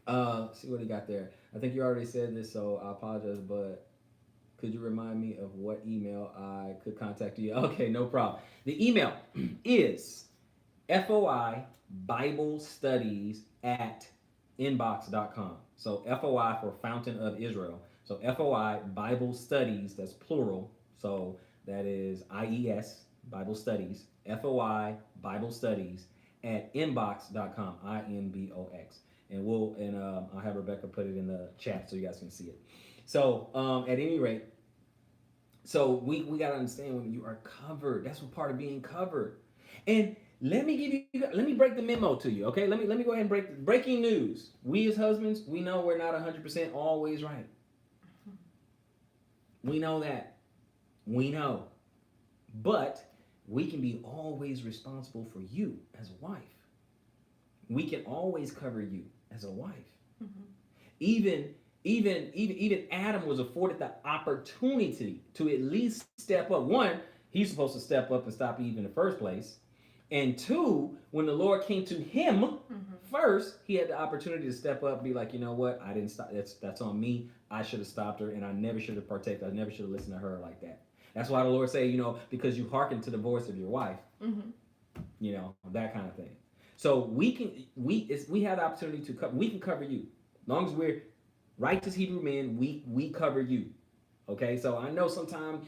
See what he got there. I think you already said this, so I apologize, but could you remind me of what email I could contact you? Okay, no problem. The email is FOI Bible Studies at inbox.com. So FOI for Fountain of Israel. So FOI Bible Studies, that's plural. So that is IES, Bible Studies, FOI Bible Studies at inbox.com, INBOX. And I'll have Rebecca put it in the chat so you guys can see it. So at any rate, so we got to understand when you are covered. That's what part of being covered. And let me break the memo to you, okay? Let me go ahead and breaking news. We as husbands, we know we're not 100% always right. We know that. We know. But we can be always responsible for you as a wife. We can always cover you as a wife. Mm-hmm. Even Adam was afforded the opportunity to at least step up. One, he's supposed to step up and stop Eve in the first place. And two, when the Lord came to him first, he had the opportunity to step up and be like, you know what? I didn't stop. That's on me. I should have stopped her, and I never should have partaken. I never should have listened to her like that. That's why the Lord say, because you hearken to the voice of your wife, that kind of thing. So we have the opportunity to cover. We can cover you, as long as we're righteous Hebrew men. We cover you. Okay. So I know sometimes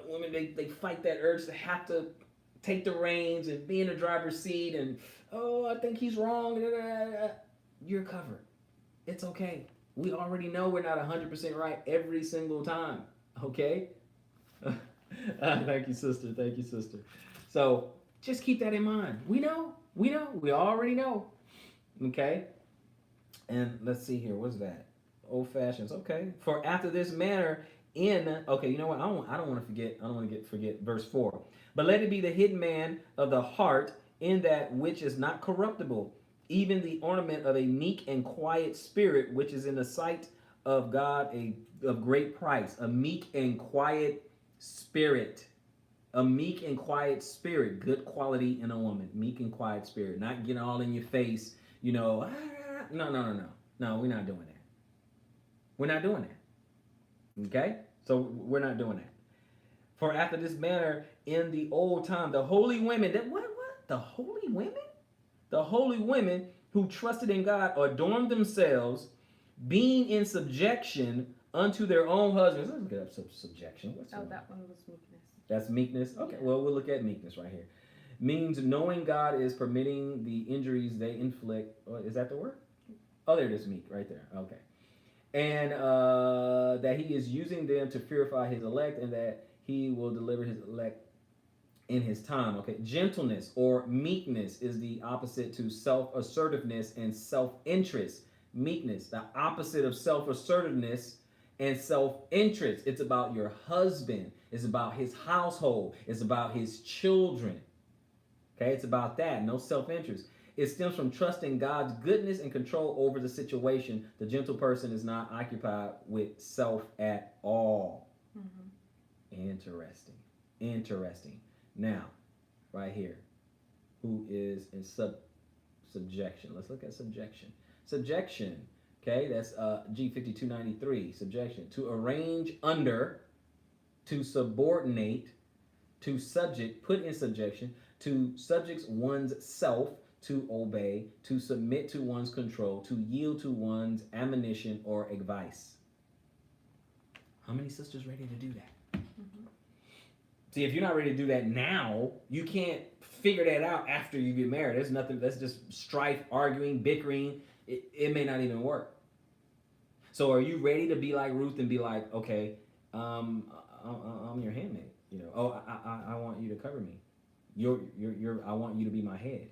women they fight that urge to have to take the reins and be in the driver's seat and I think he's wrong. You're covered. It's okay. We already know we're not 100% right every single time. Okay. Thank you, sister. Thank you, sister. So just keep that in mind. We know. We already know. Okay. And let's see here. What's that? Old fashions. Okay. For after this manner okay, you know what? I don't want to forget verse 4. But let it be the hidden man of the heart in that which is not corruptible, even the ornament of a meek and quiet spirit, which is in the sight of God of great price. A meek and quiet spirit. A meek and quiet spirit. Good quality in a woman. Meek and quiet spirit. Not getting all in your face, No, we're not doing that. We're not doing that. Okay? So we're not doing that. For after this manner in the old time, the holy women, The holy women? The holy women who trusted in God adorned themselves, being in subjection unto their own husbands. Let's get up subjection. That one was meekness. That's meekness? Okay, yeah. Well, we'll look at meekness right here. Means knowing God is permitting the injuries they inflict. Is that the word? Oh, there it is, meek, right there. Okay. And that he is using them to purify his elect, and that he will deliver his elect in his time. Okay. Gentleness or meekness is the opposite to self-assertiveness and self-interest. Meekness, the opposite of self-assertiveness and self-interest. It's about your husband. It's about his household. It's about his children. Okay. It's about that. No self-interest. It stems from trusting God's goodness and control over the situation. The gentle person is not occupied with self at all. Mm-hmm. Interesting. Now, right here, who is in subjection? Let's look at subjection. Subjection, okay, that's G5293, subjection. To arrange under, to subordinate, to subject, put in subjection, to subjects one's self, to obey, to submit to one's control, to yield to one's admonition or advice. How many sisters ready to do that? Mm-hmm. See, if you're not ready to do that now, you can't figure that out after you get married. There's nothing, that's just strife, arguing, bickering. It may not even work. So are you ready to be like Ruth and be like, okay, I'm your handmaid. I want you to cover me. I want you to be my head.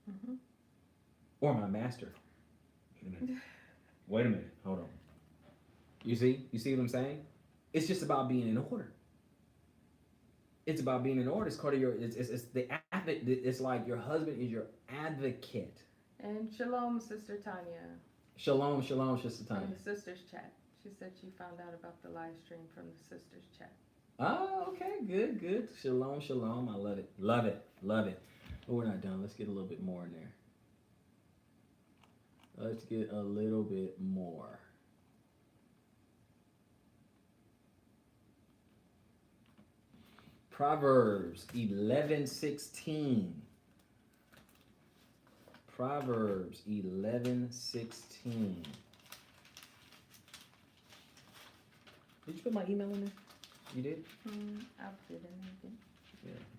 Mm-hmm. Or my master. Wait a minute. Hold on. You see what I'm saying? It's just about being in order. It's about being in order. It's part of your. It's like your husband is your advocate. And shalom, Sister Tanya. Shalom, Sister Tanya. From the sisters chat. She said she found out about the live stream from the sisters chat. Oh, okay, good. Shalom. I love it. But we're not done. Let's get a little bit more in there. Let's get a little bit more. Proverbs 11:16. Proverbs 11:16. Did you put my email in there? You did? I'll put it in.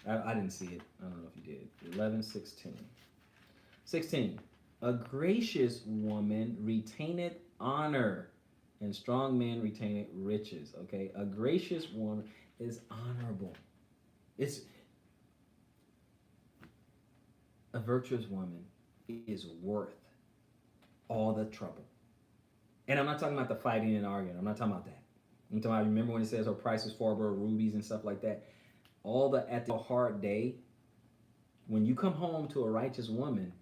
Yeah, I didn't see it. I don't know if you did. 11:16. 16. A gracious woman retaineth honor, and strong men retaineth riches. Okay, a gracious woman is honorable. It's a virtuous woman is worth all the trouble. And I'm not talking about the fighting and arguing. I'm not talking about that. I'm talking about, remember when it says her price is 4 rubies and stuff like that? All the at the hard day, when you come home to a righteous woman,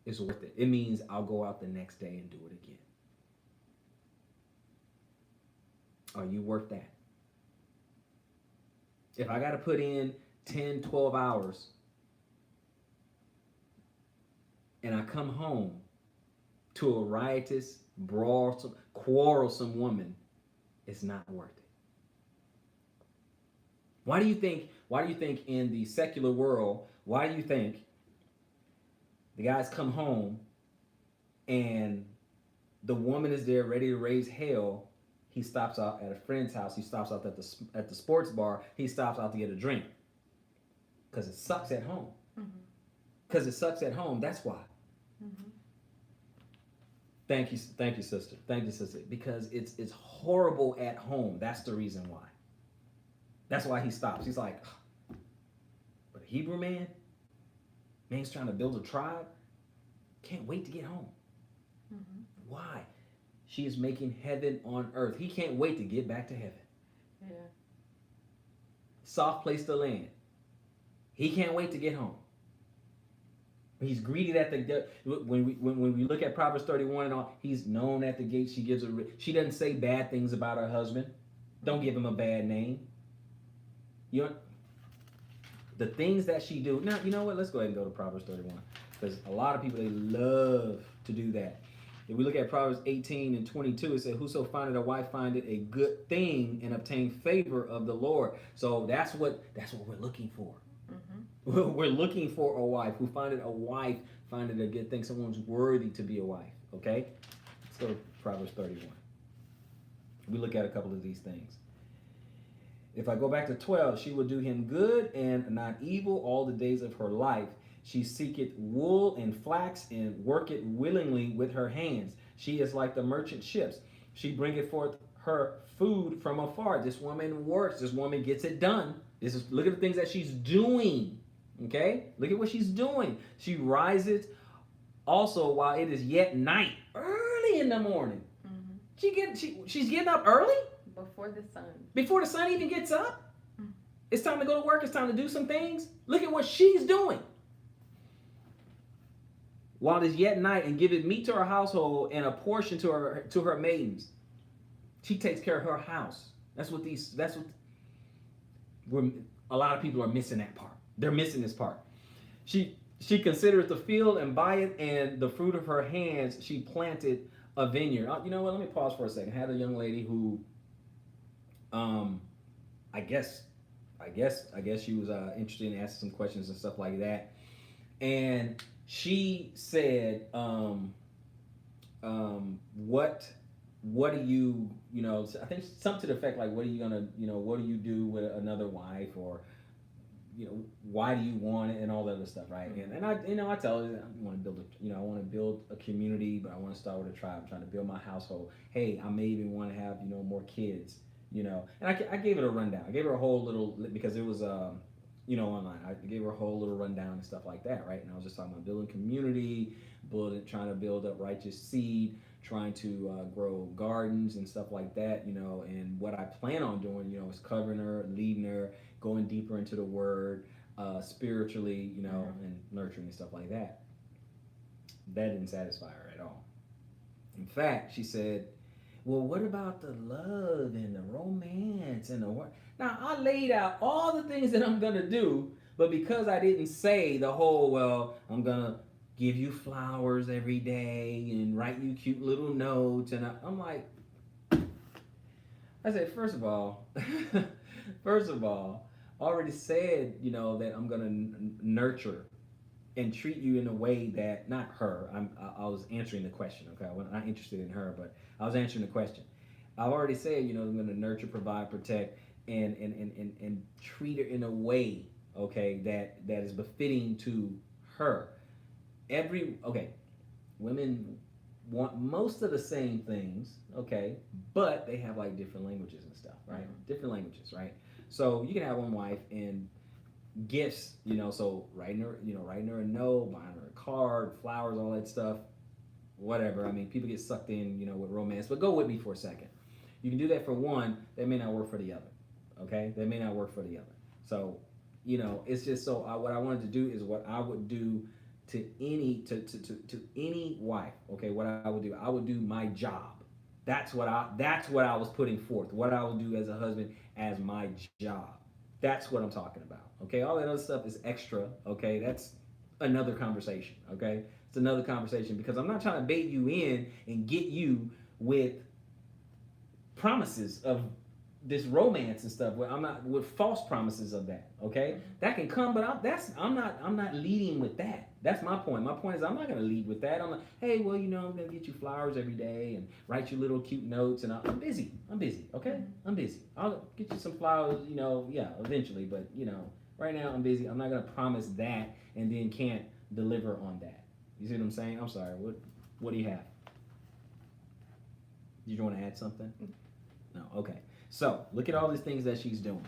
it's worth it. It means I'll go out the next day and do it again. Are you worth that? If I got to put in 10, 12 hours and I come home to a riotous, brawlsome, quarrelsome woman, it's not worth it. Why do you think in the secular world, why do you think the guys come home and the woman is there ready to raise hell? He stops out at a friend's house. He stops out at the sports bar. He stops out to get a drink. Because it sucks at home. Because it sucks at home. That's why. Thank you, sister. Thank you, sister. Because it's horrible at home. That's the reason why. That's why he stops. He's like, but a Hebrew man's trying to build a tribe, can't wait to get home. Why? She is making heaven on earth. He can't wait to get back to heaven. Yeah. Soft place to land. He can't wait to get home. He's greeted at the when we look at Proverbs 31 and all, he's known at the gate. She doesn't say bad things about her husband. Don't give him a bad name. The things that she do. Now, you know what? Let's go ahead and go to Proverbs 31. Because a lot of people, they love to do that. If we look at Proverbs 18 and 22, it says, whoso findeth a wife findeth a good thing and obtain favor of the Lord. So that's what we're looking for. We're looking for a wife. Who findeth a wife findeth a good thing. Someone's worthy to be a wife. Okay? Let's go to Proverbs 31. We look at a couple of these things. If I go back to 12, she will do him good and not evil all the days of her life. She seeketh wool and flax and worketh willingly with her hands. She is like the merchant ships. She bringeth forth her food from afar. This woman works. This woman gets it done. Look at the things that she's doing. Okay? Look at what she's doing. She rises also while it is yet night, early in the morning. She's getting up early? Before the sun even gets up? It's time to go to work. It's time to do some things. Look at what she's doing. While it is yet night, and giveth meat to her household and a portion to her maidens. She takes care of her house. That's what a lot of people are missing that part. They're missing this part. She considereth the field and buyeth, and the fruit of her hands she planted a vineyard. You know what? Let me pause for a second. I had a young lady who, I guess she was interested in asking some questions and stuff like that, and she said, what do you I think something to the effect like, what do you do with another wife, or why do you want it, and all that other stuff, right? And I tell her, I want to build a community, but I want to start with a tribe. I'm trying to build my household. Hey, I may even want to have more kids, and I gave it a rundown. I gave her a whole little, because it was online. I gave her a whole little rundown and stuff like that, right? And I was just talking about building community, trying to build up righteous seed, trying to grow gardens and stuff like that, and what I plan on doing, is covering her, leading her, going deeper into the word, spiritually, and nurturing and stuff like that. That didn't satisfy her at all. In fact, she said, well, what about the love and the romance and the work? Now, I laid out all the things that I'm going to do, but because I didn't say the whole, well, I'm going to give you flowers every day and write you cute little notes, and I'm like, I said, first of all, I already said, that I'm going to nurture and treat you in a way that, not her, I was answering the question, okay? I'm not interested in her, but I was answering the question. I've already said, I'm going to nurture, provide, protect, and treat her in a way, okay, that is befitting to her. Okay, women want most of the same things, okay, but they have like different languages and stuff, right? Mm-hmm. Different languages, right? So you can have one wife and gifts, so writing her a note, buying her a card, flowers, all that stuff, whatever. I mean, people get sucked in, with romance, but go with me for a second. You can do that for one, that may not work for the other, okay? That may not work for the other. So, it's just so what I wanted to do is what I would do to any wife, okay? What I would do my job. That's what I was putting forth. What I would do as a husband as my job. That's what I'm talking about. Okay, all that other stuff is extra. Okay, that's another conversation. Okay, it's another conversation because I'm not trying to bait you in and get you with promises of this romance and stuff. I'm not with false promises of that. Okay, that can come, but I'm not leading with that. That's my point. My point is I'm not going to lead with that. I'm like, hey, well, I'm going to get you flowers every day and write you little cute notes. And I'm busy. Okay, I'm busy. I'll get you some flowers. Eventually. But right now I'm busy. I'm not going to promise that and then can't deliver on that. You see what I'm saying? I'm sorry. What do you have? Did you want to add something? No. Okay. So look at all these things that she's doing.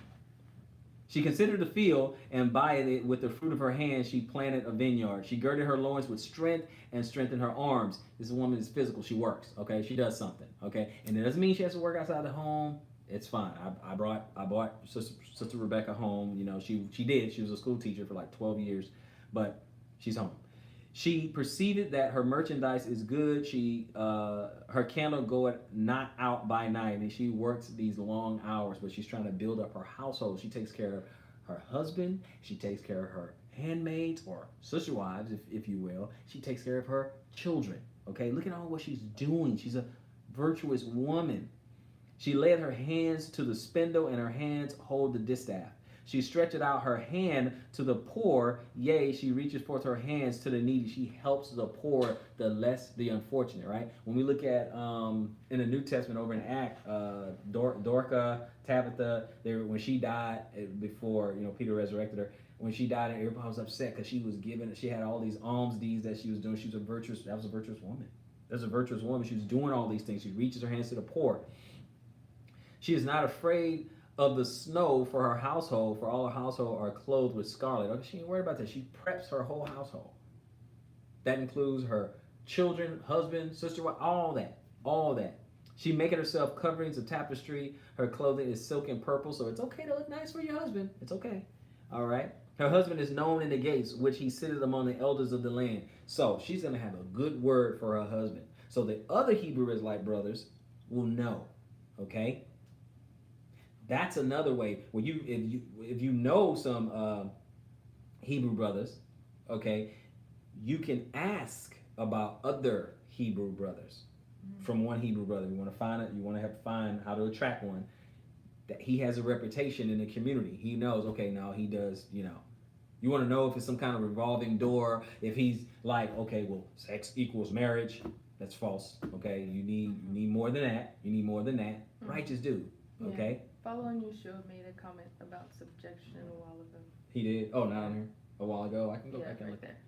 She considered the field, and by it with the fruit of her hands she planted a vineyard. She girded her loins with strength and strengthened her arms. This woman is physical. She works. Okay, she does something. Okay, and it doesn't mean she has to work outside the home. It's fine. I brought Sister Rebecca home. She did. She was a school teacher for like 12 years, but she's home. She perceived that her merchandise is good. Her candle goeth not out by night, and she works these long hours, but she's trying to build up her household. She takes care of her husband. She takes care of her handmaids or sister wives, if you will. She takes care of her children. Okay, look at all what she's doing. She's a virtuous woman. She led her hands to the spindle, and her hands hold the distaff. She stretcheth out her hand to the poor, yea, she reaches forth her hands to the needy. She helps the poor, the unfortunate, right? When we look at in the New Testament over in Acts, Dorcas, Tabitha, when she died before Peter resurrected her, when she died, everybody was upset because she had all these alms deeds that she was doing. That was a virtuous woman. That's a virtuous woman. She was doing all these things. She reaches her hands to the poor. She is not afraid of the snow for her household, for all her household are clothed with scarlet. Okay, she ain't worried about that. She preps her whole household. That includes her children, husband, sister, all that. She maketh herself coverings of tapestry. Her clothing is silk and purple, so it's okay to look nice for your husband. It's okay. All right. Her husband is known in the gates, which he sitteth among the elders of the land. So she's going to have a good word for her husband. So the other Hebrew Israelite brothers will know. Okay. That's another way where if you know some Hebrew brothers, okay, you can ask about other Hebrew brothers from one Hebrew brother. You want to find it. You want to find how to attract one that he has a reputation in the community. He knows. Okay, now he does. You want to know if it's some kind of revolving door. If he's like, okay, well, sex equals marriage. That's false. Okay, you need more than that. You need more than that. Mm-hmm. Righteous dude. Okay. Yeah. Following you showed me the comment about subjection a while ago. He did? Oh, not on here? A while ago? I can go back and look there.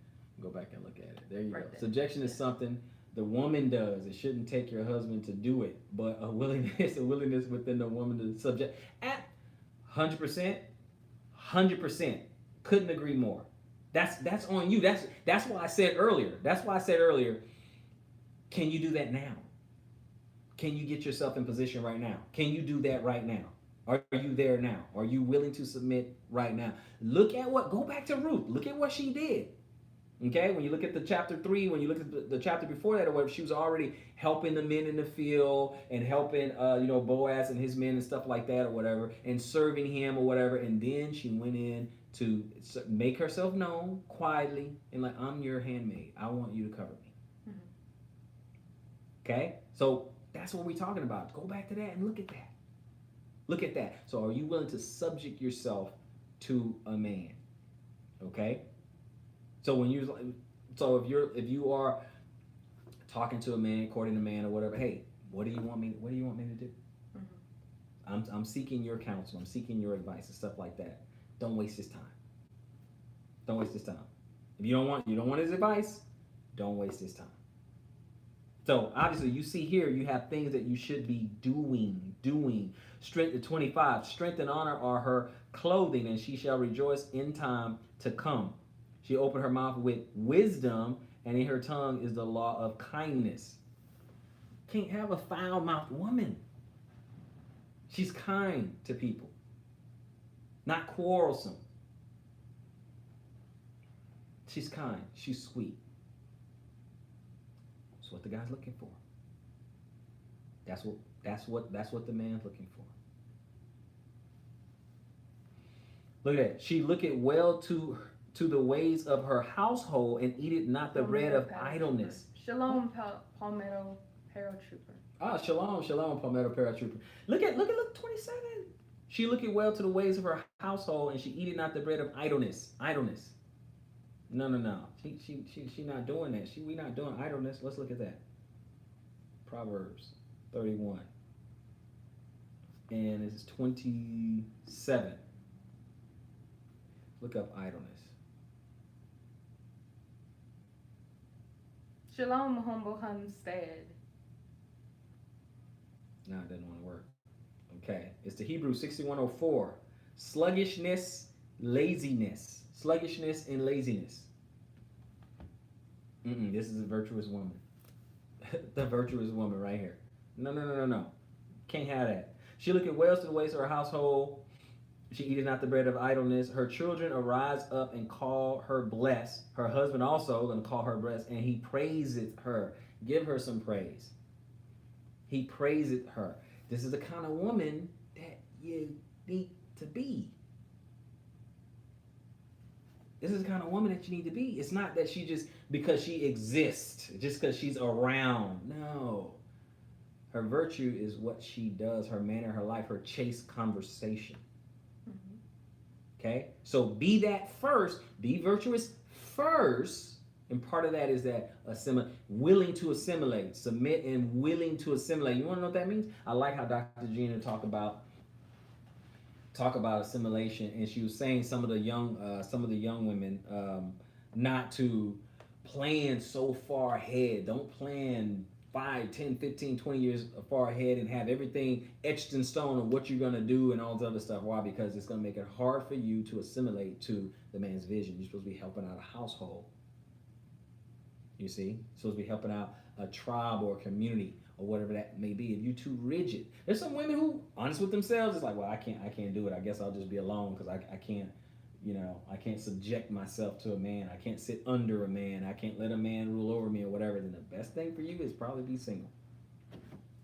Go back and look at it. There you go. There. Subjection is something the woman does. It shouldn't take your husband to do it, but a willingness within the woman to subject. At 100%, 100%. Couldn't agree more. That's on you. That's why I said earlier. Can you do that now? Can you get yourself in position right now? Can you do that right now? Are you there now? Are you willing to submit right now? Go back to Ruth. Look at what she did. Okay, when you look at the chapter 3, when you look at the chapter before that, or whatever, she was already helping the men in the field and helping, Boaz and his men and stuff like that, or whatever, and serving him or whatever. And then she went in to make herself known quietly and like, I'm your handmaid. I want you to cover me. Mm-hmm. Okay, so that's what we're talking about. Go back to that and look at that. Look at that. So are you willing to subject yourself to a man? Okay? So if you are talking to a man, courting a man or whatever, hey, what do you want me to do? I'm seeking your counsel. I'm seeking your advice and stuff like that. Don't waste his time. Don't waste his time. If you don't want his advice, don't waste his time. So obviously, you see here, you have things that you should be doing. Strength to 25. Strength and honor are her clothing, and she shall rejoice in time to come. She opened her mouth with wisdom, and in her tongue is the law of kindness. Can't have a foul-mouthed woman. She's kind to people, not quarrelsome. She's kind. She's sweet. That's what the guy's looking for. That's what the man's looking for. Look at that. She looketh well to the ways of her household and eateth not the bread of idleness. Shalom, Palmetto Paratrooper. Ah, shalom, Palmetto Paratrooper. Look 27. She looketh well to the ways of her household, and she eateth not the bread of idleness. Idleness. No. She not doing that. We not doing idleness. Let's look at that. Proverbs 31. And it's 27. Look up idleness. Shalom, humble homestead. No, it doesn't want to work. Okay. It's the Hebrew 6104. Sluggishness, laziness. Sluggishness and laziness. This is a virtuous woman. The virtuous woman right here. No. Can't have that. She looketh well to the ways of her household. She eateth not the bread of idleness. Her children arise up and call her blessed. Her husband also going to call her blessed, and he praiseth her. Give her some praise. He praiseth her. This is the kind of woman that you need to be. This is the kind of woman that you need to be. It's not that she just, because she exists, just because she's around. No. Her virtue is what she does, her manner, her life, her chaste conversation. Okay? So be that first. Be virtuous first. And part of that is that willing to assimilate, submit and willing to assimilate. You want to know what that means? I like how Dr. Gina talk about assimilation, and she was saying some of the young women not to plan so far ahead. Don't plan 5, 10, 15, 20 years far ahead and have everything etched in stone of what you're going to do and all this other stuff. Why? Because it's going to make it hard for you to assimilate to the man's vision. You're supposed to be helping out a household. You see? You're supposed to be helping out a tribe or a community or whatever that may be. If you're too rigid, there's some women who, honest with themselves, it's like, well, I can't do it. I guess I'll just be alone because I can't, I can't subject myself to a man. I can't sit under a man. I can't let a man rule over me or whatever. Then the best thing for you is probably be single.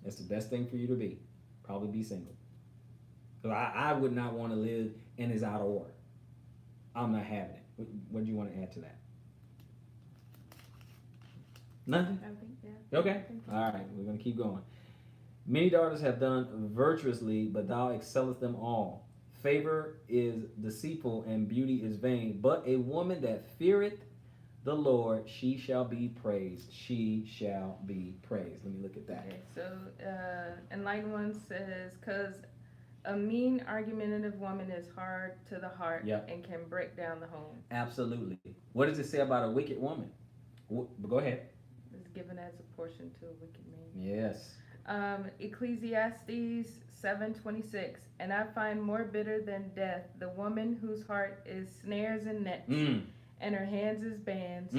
That's the best thing for you to be. Probably be single. Because I would not want to live in his out of order. I'm not having it. What do you want to add to that? Nothing? I think, yeah. Okay. All right. We're going to keep going. Many daughters have done virtuously, but thou excellest them all. Favor is deceitful and beauty is vain, but a woman that feareth the Lord, she shall be praised. She shall be praised. Let me look at that. Okay, so Enlightened One says, because a mean, argumentative woman is hard to the heart and can break down the home. Absolutely. What does it say about a wicked woman? Go ahead. It's given as a portion to a wicked man. Yes. Ecclesiastes 7:26, and I find more bitter than death the woman whose heart is snares and nets, and her hands is bands.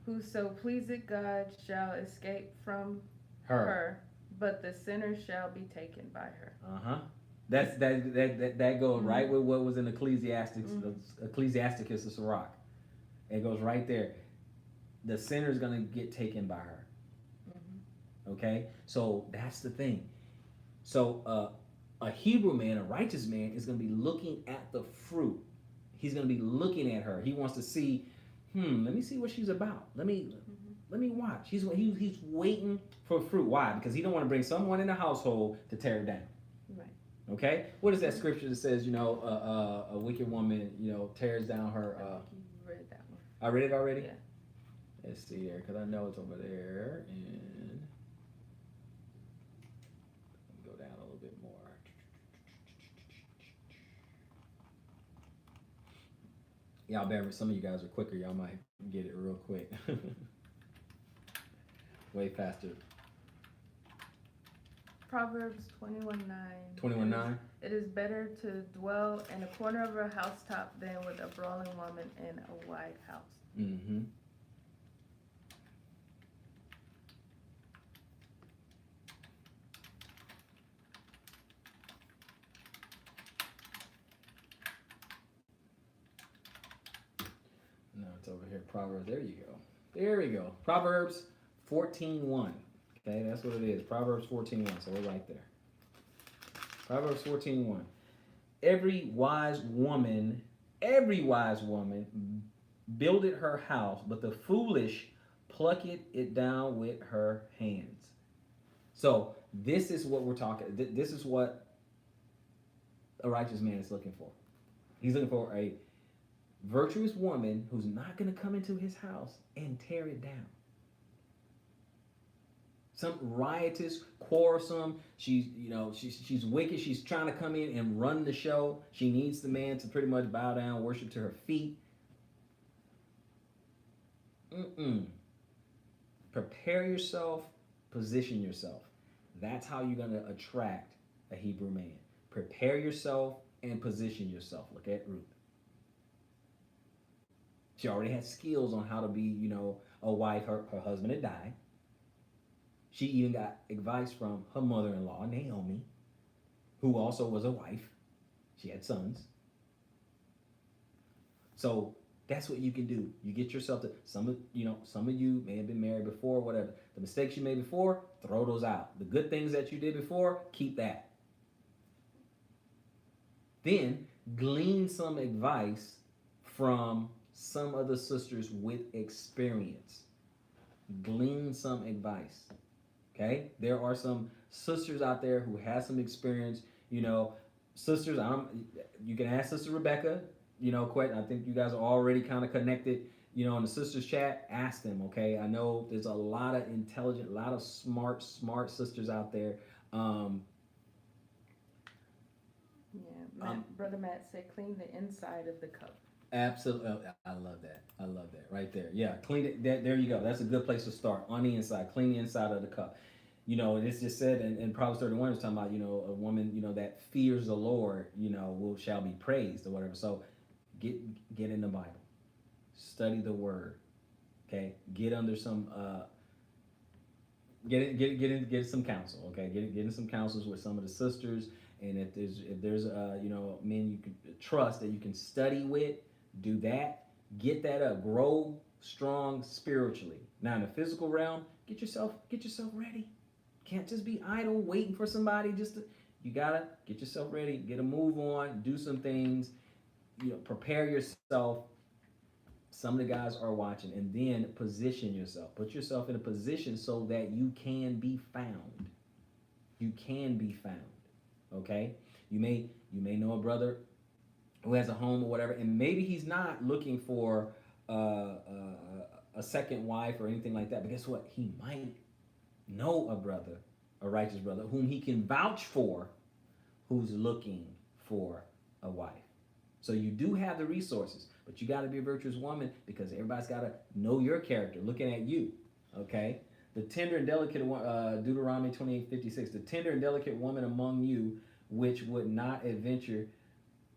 Whoso pleaseth God shall escape from her, but the sinner shall be taken by her. That goes right with what was in Ecclesiastes, Ecclesiasticus of Sirach. It goes right there. The sinner is going to get taken by her. Okay, so that's the thing. So a Hebrew man, a righteous man, is going to be looking at the fruit. He's going to be looking at her. He wants to see, let me see what she's about. Let me watch. He's waiting for fruit. Why? Because he don't want to bring someone in the household to tear it down. Right. Okay. What is that scripture that says, a wicked woman, tears down her? You read that one. I read it already? Yeah. Let's see there, because I know it's over there. And go down a little bit more. Y'all bear with some of you guys are quicker. Y'all might get it real quick. Way faster. Proverbs 21:9. 21:9. It is better to dwell in a corner of a housetop than with a brawling woman in a wide house. Mm-hmm. No, it's over here. Proverbs. There you go. There we go. Proverbs 14:1. Okay, that's what it is. Proverbs 14:1. So we're right there. Proverbs 14:1. Every wise woman builded her house, but the foolish plucked it down with her hands. So this is what we're talking. This is what a righteous man is looking for. He's looking for a virtuous woman who's not going to come into his house and tear it down. Some riotous, quarrelsome. She's wicked. She's trying to come in and run the show. She needs the man to pretty much bow down, worship to her feet. Prepare yourself, position yourself. That's how you're going to attract a Hebrew man. Prepare yourself and position yourself. Look at Ruth. She already had skills on how to be, a wife. Her husband had died. She even got advice from her mother-in-law, Naomi, who also was a wife. She had sons. So that's what you can do. You get yourself to some of you may have been married before, whatever. The mistakes you made before, throw those out. The good things that you did before, keep that. Then glean some advice from some other sisters with experience. Glean some advice. Okay? There are some sisters out there who have some experience. Sisters, you can ask Sister Rebecca, I think you guys are already kind of connected, in the sisters chat. Ask them, okay? I know there's a lot of intelligent, a lot of smart sisters out there. Brother Matt said, clean the inside of the cup. Absolutely. I love that. Right there. Yeah, clean it. There you go. That's a good place to start. On the inside, clean the inside of the cup. It's just said in Proverbs 31, it's talking about, a woman, that fears the Lord, shall be praised or whatever. So get in the Bible. Study the word. Okay? Get under some get some counsel, okay? Get in some counsels with some of the sisters, and if there's men you can trust that you can study with, do that. Get that up. Grow strong spiritually. Now in the physical realm, get yourself ready. Can't just be idle waiting for somebody you gotta get yourself ready, get a move on, do some things, prepare yourself. Some of the guys are watching, and then position yourself. Put yourself in a position so that you can be found. You can be found. Okay? You may know a brother who has a home or whatever, and maybe he's not looking for a second wife or anything like that. But guess what? He might know a brother, a righteous brother, whom he can vouch for, who's looking for a wife. So you do have the resources, but you got to be a virtuous woman because everybody's got to know your character, looking at you. Okay? The tender and delicate, Deuteronomy 28:56, the tender and delicate woman among you, which would not adventure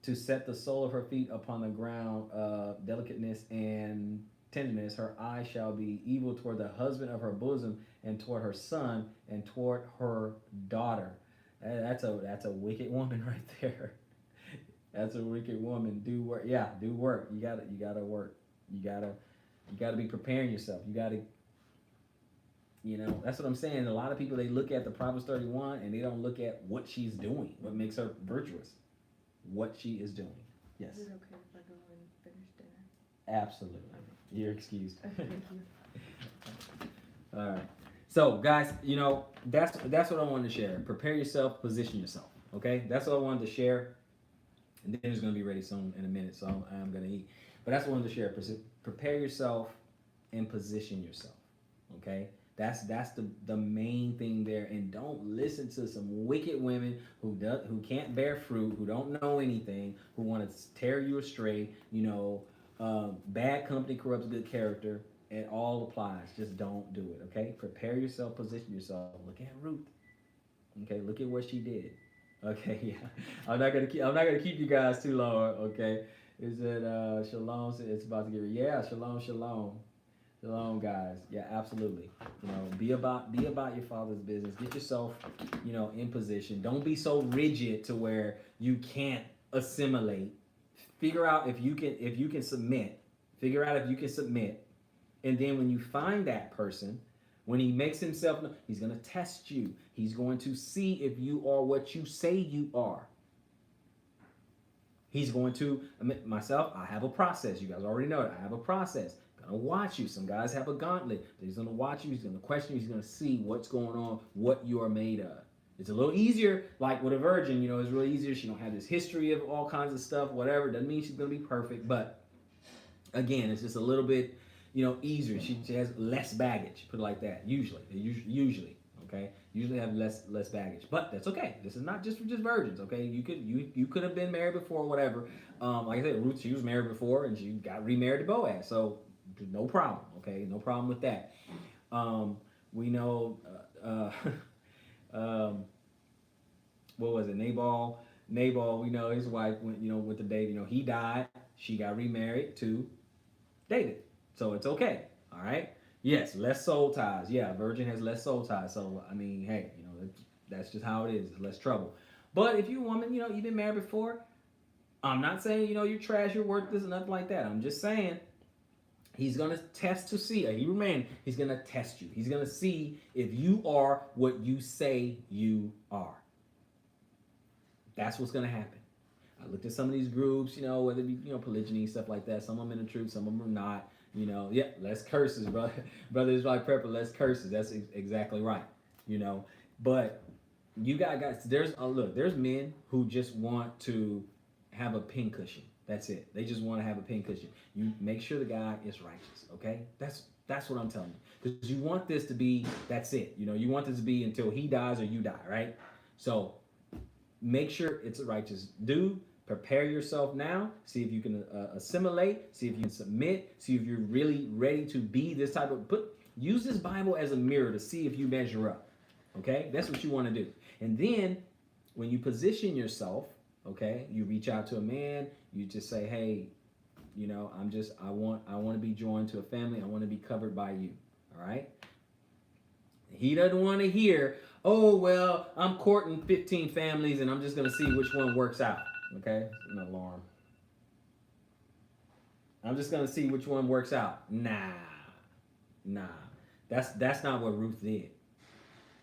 to set the sole of her feet upon the ground of delicateness and tenderness, her eye shall be evil toward the husband of her bosom, and toward her son, and toward her daughter. That's a wicked woman right there. That's a wicked woman. Do work. Yeah, do work. You gotta work. You gotta be preparing yourself. You gotta, that's what I'm saying. A lot of people, they look at the Proverbs 31 and they don't look at what she's doing, what makes her virtuous, what she is doing. Yes. Is it okay if I go and finish dinner? Absolutely. You're excused. Thank you. All right. So, guys, that's what I wanted to share. Prepare yourself, position yourself. Okay? That's what I wanted to share. And dinner's going to be ready soon in a minute, so I'm going to eat. But that's what I wanted to share. Prepare yourself and position yourself. Okay? That's the main thing there. And don't listen to some wicked women who can't bear fruit, who don't know anything, who want to tear you astray. Bad company corrupts good character. It all applies. Just don't do it. Okay? Prepare yourself, position yourself. Look at Ruth. Okay? Look at what she did. Okay? Yeah. I'm not gonna keep you guys too long. Okay? Is it shalom? It's about to get shalom, shalom. Shalom, guys. Yeah, absolutely. Be about your Father's business. Get yourself, in position. Don't be so rigid to where you can't assimilate. Figure out if you can submit. Figure out if you can submit. And then when you find that person, when he makes himself known, he's going to test you. He's going to see if you are what you say you are. He's going to, myself, I have a process. You guys already know it. I have a process. Gonna watch you. Some guys have a gauntlet. He's gonna watch you. He's gonna question you. He's gonna see what's going on, what you are made of. It's a little easier, like with a virgin. It's really easier. She don't have this history of all kinds of stuff. Whatever. Doesn't mean she's gonna be perfect, but again, it's just a little bit, easier. She has less baggage. Put it like that. Usually, okay. Usually have less baggage, but that's okay. This is not just for virgins. Okay, you could have been married before, whatever. Like I said, Ruth, she was married before, and she got remarried to Boaz. So no problem, okay? No problem with that. We know, what was it? Nabal, we know his wife went to David. He died. She got remarried to David. So it's okay, all right? Yes, less soul ties. Yeah, a virgin has less soul ties. So, hey, that's just how it is. Less trouble. But if you're a woman, you've been married before, I'm not saying, you're trash, you're worthless, and nothing like that. I'm just saying, he's going to test to see, a Hebrew man, he's going to test you. He's going to see if you are what you say you are. That's what's going to happen. I looked at some of these groups, whether it be, polygyny, stuff like that. Some of them in the truth, some of them are not. Less curses, brother. Brother Israelite Prepper, less curses. That's exactly right. But you guys, there's men who just want to have a pincushion. That's it. They just want to have a pincushion. You make sure the guy is righteous, okay? That's what I'm telling you. Because you want this to be, that's it. You want this to be until he dies or you die, right? So make sure it's a righteous dude. Prepare yourself now. See if you can assimilate. See if you can submit. See if you're really ready to be this type of... Use this Bible as a mirror to see if you measure up, okay? That's what you want to do. And then when you position yourself, okay, you reach out to a man, you just say, hey, I want to be joined to a family. I want to be covered by you. All right. He doesn't want to hear, oh, well, I'm courting 15 families and I'm just going to see which one works out. Okay. An alarm. I'm just going to see which one works out. Nah. That's not what Ruth did.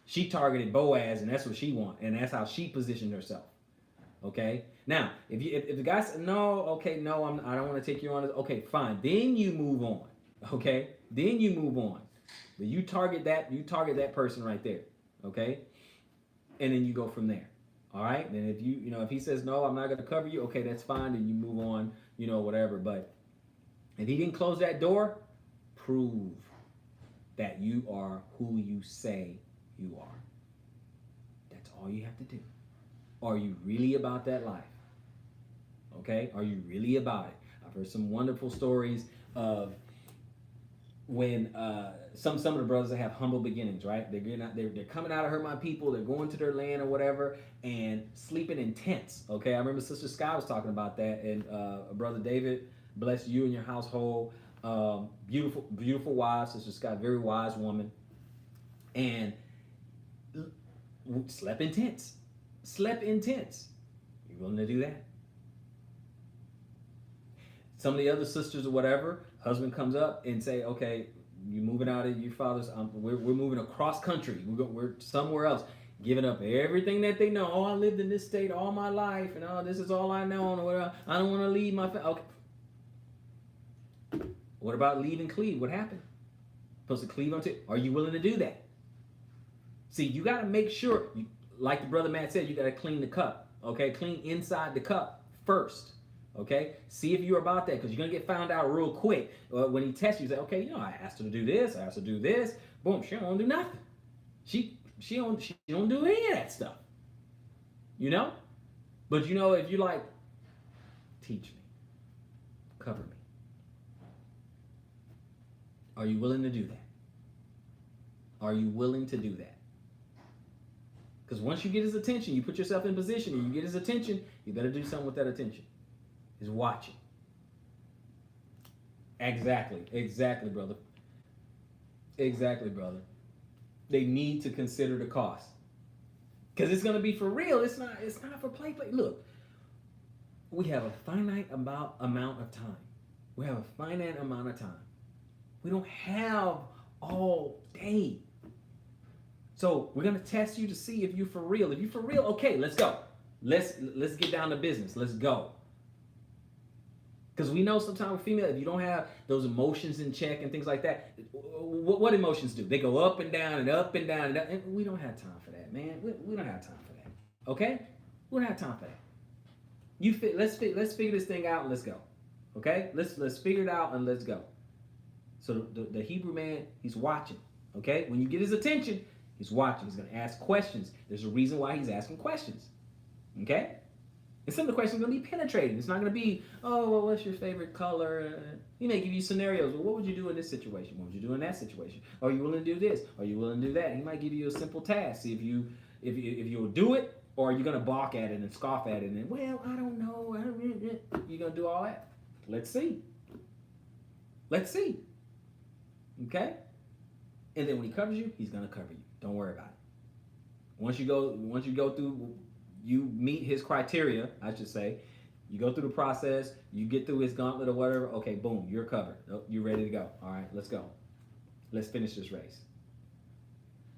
She targeted Boaz and that's what she wanted. And that's how she positioned herself. Okay. Now, if the guy said no, I don't want to take you on this. Okay, fine. Then you move on. Okay. Then you move on. But you target that person right there. Okay. And then you go from there. All right. Then if if he says no, I'm not going to cover you. Okay, that's fine. Then you move on. Whatever. But if he didn't close that door, prove that you are who you say you are. That's all you have to do. Are you really about that life? Okay? Are you really about it? I've heard some wonderful stories of when some of the brothers that have humble beginnings, right? They're coming out of Hurt My People, they're going to their land or whatever, and sleeping in tents. Okay, I remember Sister Sky was talking about that, and Brother David, bless you and your household. Beautiful wife, Sister Sky, very wise woman, and slept in tents. You willing to do that? Some of the other sisters or whatever, husband comes up and say, okay, you're moving out of your father's, we're moving across country. We're somewhere else. Giving up everything that they know. Oh, I lived in this state all my life, and this is all I know, and whatever. I don't want to leave my family. Okay. What about leave and cleave? What happened? Supposed to cleave unto? Are you willing to do that? See, you got to make sure, like the brother Matt said, you got to clean the cup. Okay, clean inside the cup first. Okay, see if you're about that, because you're gonna get found out real quick. When he tests you, say, okay, I asked her to do this, I asked her to do this. Boom, she don't do nothing. She don't do any of that stuff. You know, but if you like, teach me, cover me. Are you willing to do that? Are you willing to do that? Because once you get his attention, you put yourself in position, and you get his attention, you better do something with that attention. Is watching. Exactly, brother. Exactly, brother. They need to consider the cost, because it's going to be for real. It's not for play. Look, we have a finite amount of time. We have a finite amount of time. We don't have all day. So we're gonna test you to see if you're for real. If you're for real, okay, let's go. Let's get down to business. Let's go. Because we know sometimes with female, if you don't have those emotions in check and things like that, what emotions do? They go up and down and up and down and up. And we don't have time for that, man. We don't have time for that. Okay? We don't have time for that. Let's figure this thing out and let's go. Okay? Let's figure it out and let's go. So the Hebrew man, he's watching. Okay? When you get his attention, he's watching. He's going to ask questions. There's a reason why he's asking questions. Okay? And some of the questions are going to be penetrating. It's not going to be, oh, well, what's your favorite color? He may give you scenarios. Well, what would you do in this situation? What would you do in that situation? Are you willing to do this? Are you willing to do that? He might give you a simple task. See if you'll do it, or are you going to balk at it and scoff at it and, well, I don't know. You're going to do all that. Let's see. Let's see. Okay? And then when he covers you, he's going to cover you. Don't worry about it. Once you go through, you meet his criteria, I should say. You go through the process, you get through his gauntlet or whatever, okay, boom, you're covered. You're ready to go. All right, let's go. Let's finish this race.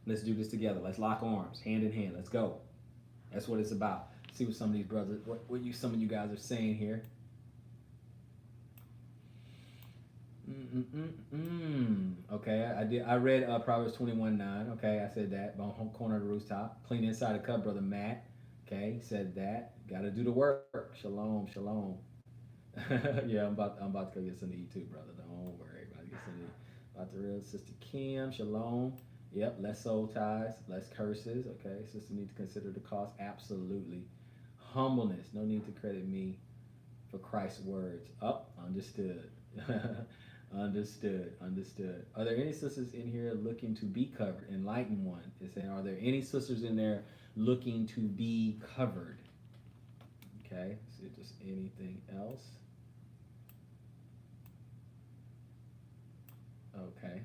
Let's do this together. Let's lock arms, hand in hand. Let's go. That's what it's about. See what some of these brothers, some of you guys are saying here. Okay, I read Proverbs 21:9. Okay, I said that. Home corner of the rooftop. Clean inside the cup, brother Matt. Okay, he said that. Got to do the work. Shalom, shalom. Yeah, I'm about to go get something to eat too, brother. Don't worry. About to get something to eat. About the real sister Kim. Shalom. Yep, less soul ties, less curses. Okay, sister need to consider the cost. Absolutely. Humbleness. No need to credit me for Christ's words. Understood. Understood. Are there any sisters in here looking to be covered? Enlighten one is saying, are there any sisters in there looking to be covered? Okay, so just anything else? Okay.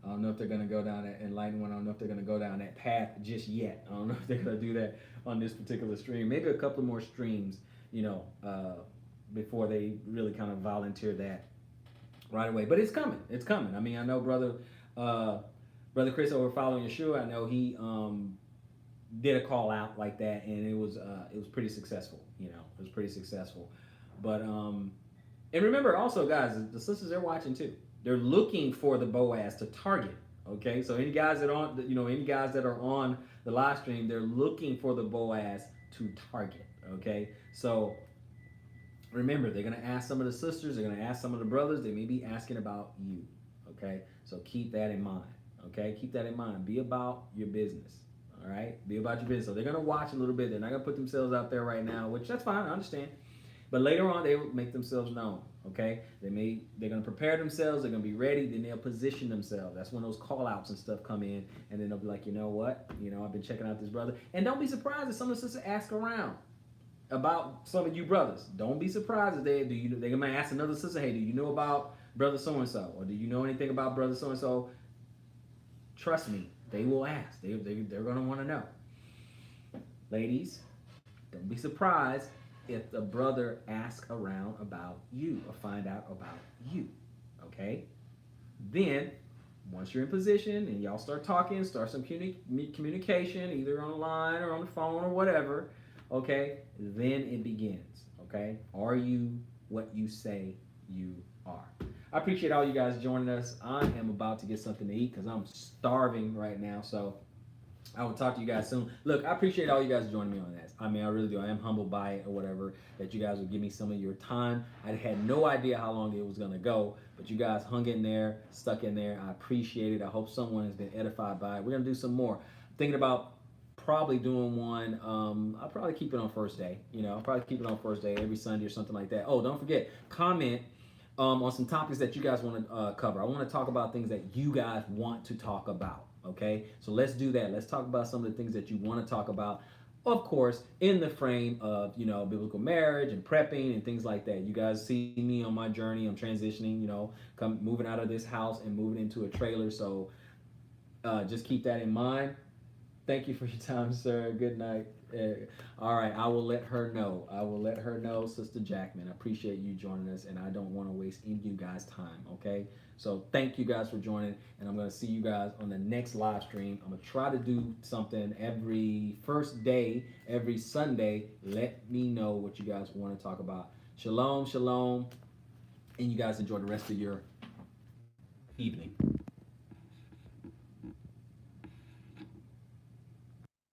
I don't know if they're going to go down that enlighten one. I don't know if they're going to go down that path just yet. I don't know if they're going to do that on this particular stream. Maybe a couple more streams, before they really kind of volunteer that right away. But it's coming. It's coming. I mean, I know brother Chris over Following Yeshua, I know he did a call out like that, and it was pretty successful. It was pretty successful. But and remember also, guys, the sisters, they're watching too. They're looking for the Boaz to target. Okay, so any guys that are on the live stream, they're looking for the Boaz to target. Okay, so remember, they're going to ask some of the sisters, they're going to ask some of the brothers, they may be asking about you, okay? So keep that in mind, okay? Keep that in mind. Be about your business, all right? Be about your business. So they're going to watch a little bit. They're not going to put themselves out there right now, which that's fine, I understand. But later on, they will make themselves known, okay? They're going to prepare themselves, they're going to be ready, then they'll position themselves. That's when those call-outs and stuff come in, and then they'll be like, you know what? I've been checking out this brother. And don't be surprised if some of the sisters ask around about some of you brothers. Don't be surprised if they're gonna ask another sister, hey, do you know about brother so and so, or do you know anything about brother so and so? Trust me, they will ask. They're gonna want to know. Ladies, don't be surprised if the brother asks around about you or find out about you. Okay? Then once you're in position and y'all start talking, start some communication, either online or on the phone or whatever. Okay, then it begins. Okay, are you what you say you are? I appreciate all you guys joining us. I am about to get something to eat because I'm starving right now. So I will talk to you guys soon. Look, I appreciate all you guys joining me on this. I mean, I really do. I am humbled by it or whatever that you guys would give me some of your time. I had no idea how long it was gonna go, but you guys hung in there, stuck in there. I appreciate it. I hope someone has been edified by it. We're gonna do some more. Thinking about probably doing one. I'll probably keep it on first day. I'll probably keep it on first day every Sunday or something like that. Oh, don't forget, comment on some topics that you guys want to cover. I want to talk about things that you guys want to talk about. Okay, so let's do that. Let's talk about some of the things that you want to talk about. Of course, in the frame of biblical marriage and prepping and things like that. You guys see me on my journey. I'm transitioning. Moving out of this house and moving into a trailer. So just keep that in mind. Thank you for your time, sir. Good night. All right, I will let her know. Sister Jackman. I appreciate you joining us, and I don't want to waste any of you guys' time, okay? So thank you guys for joining, and I'm going to see you guys on the next live stream. I'm going to try to do something every first day, every Sunday. Let me know what you guys want to talk about. Shalom, shalom, and you guys enjoy the rest of your evening.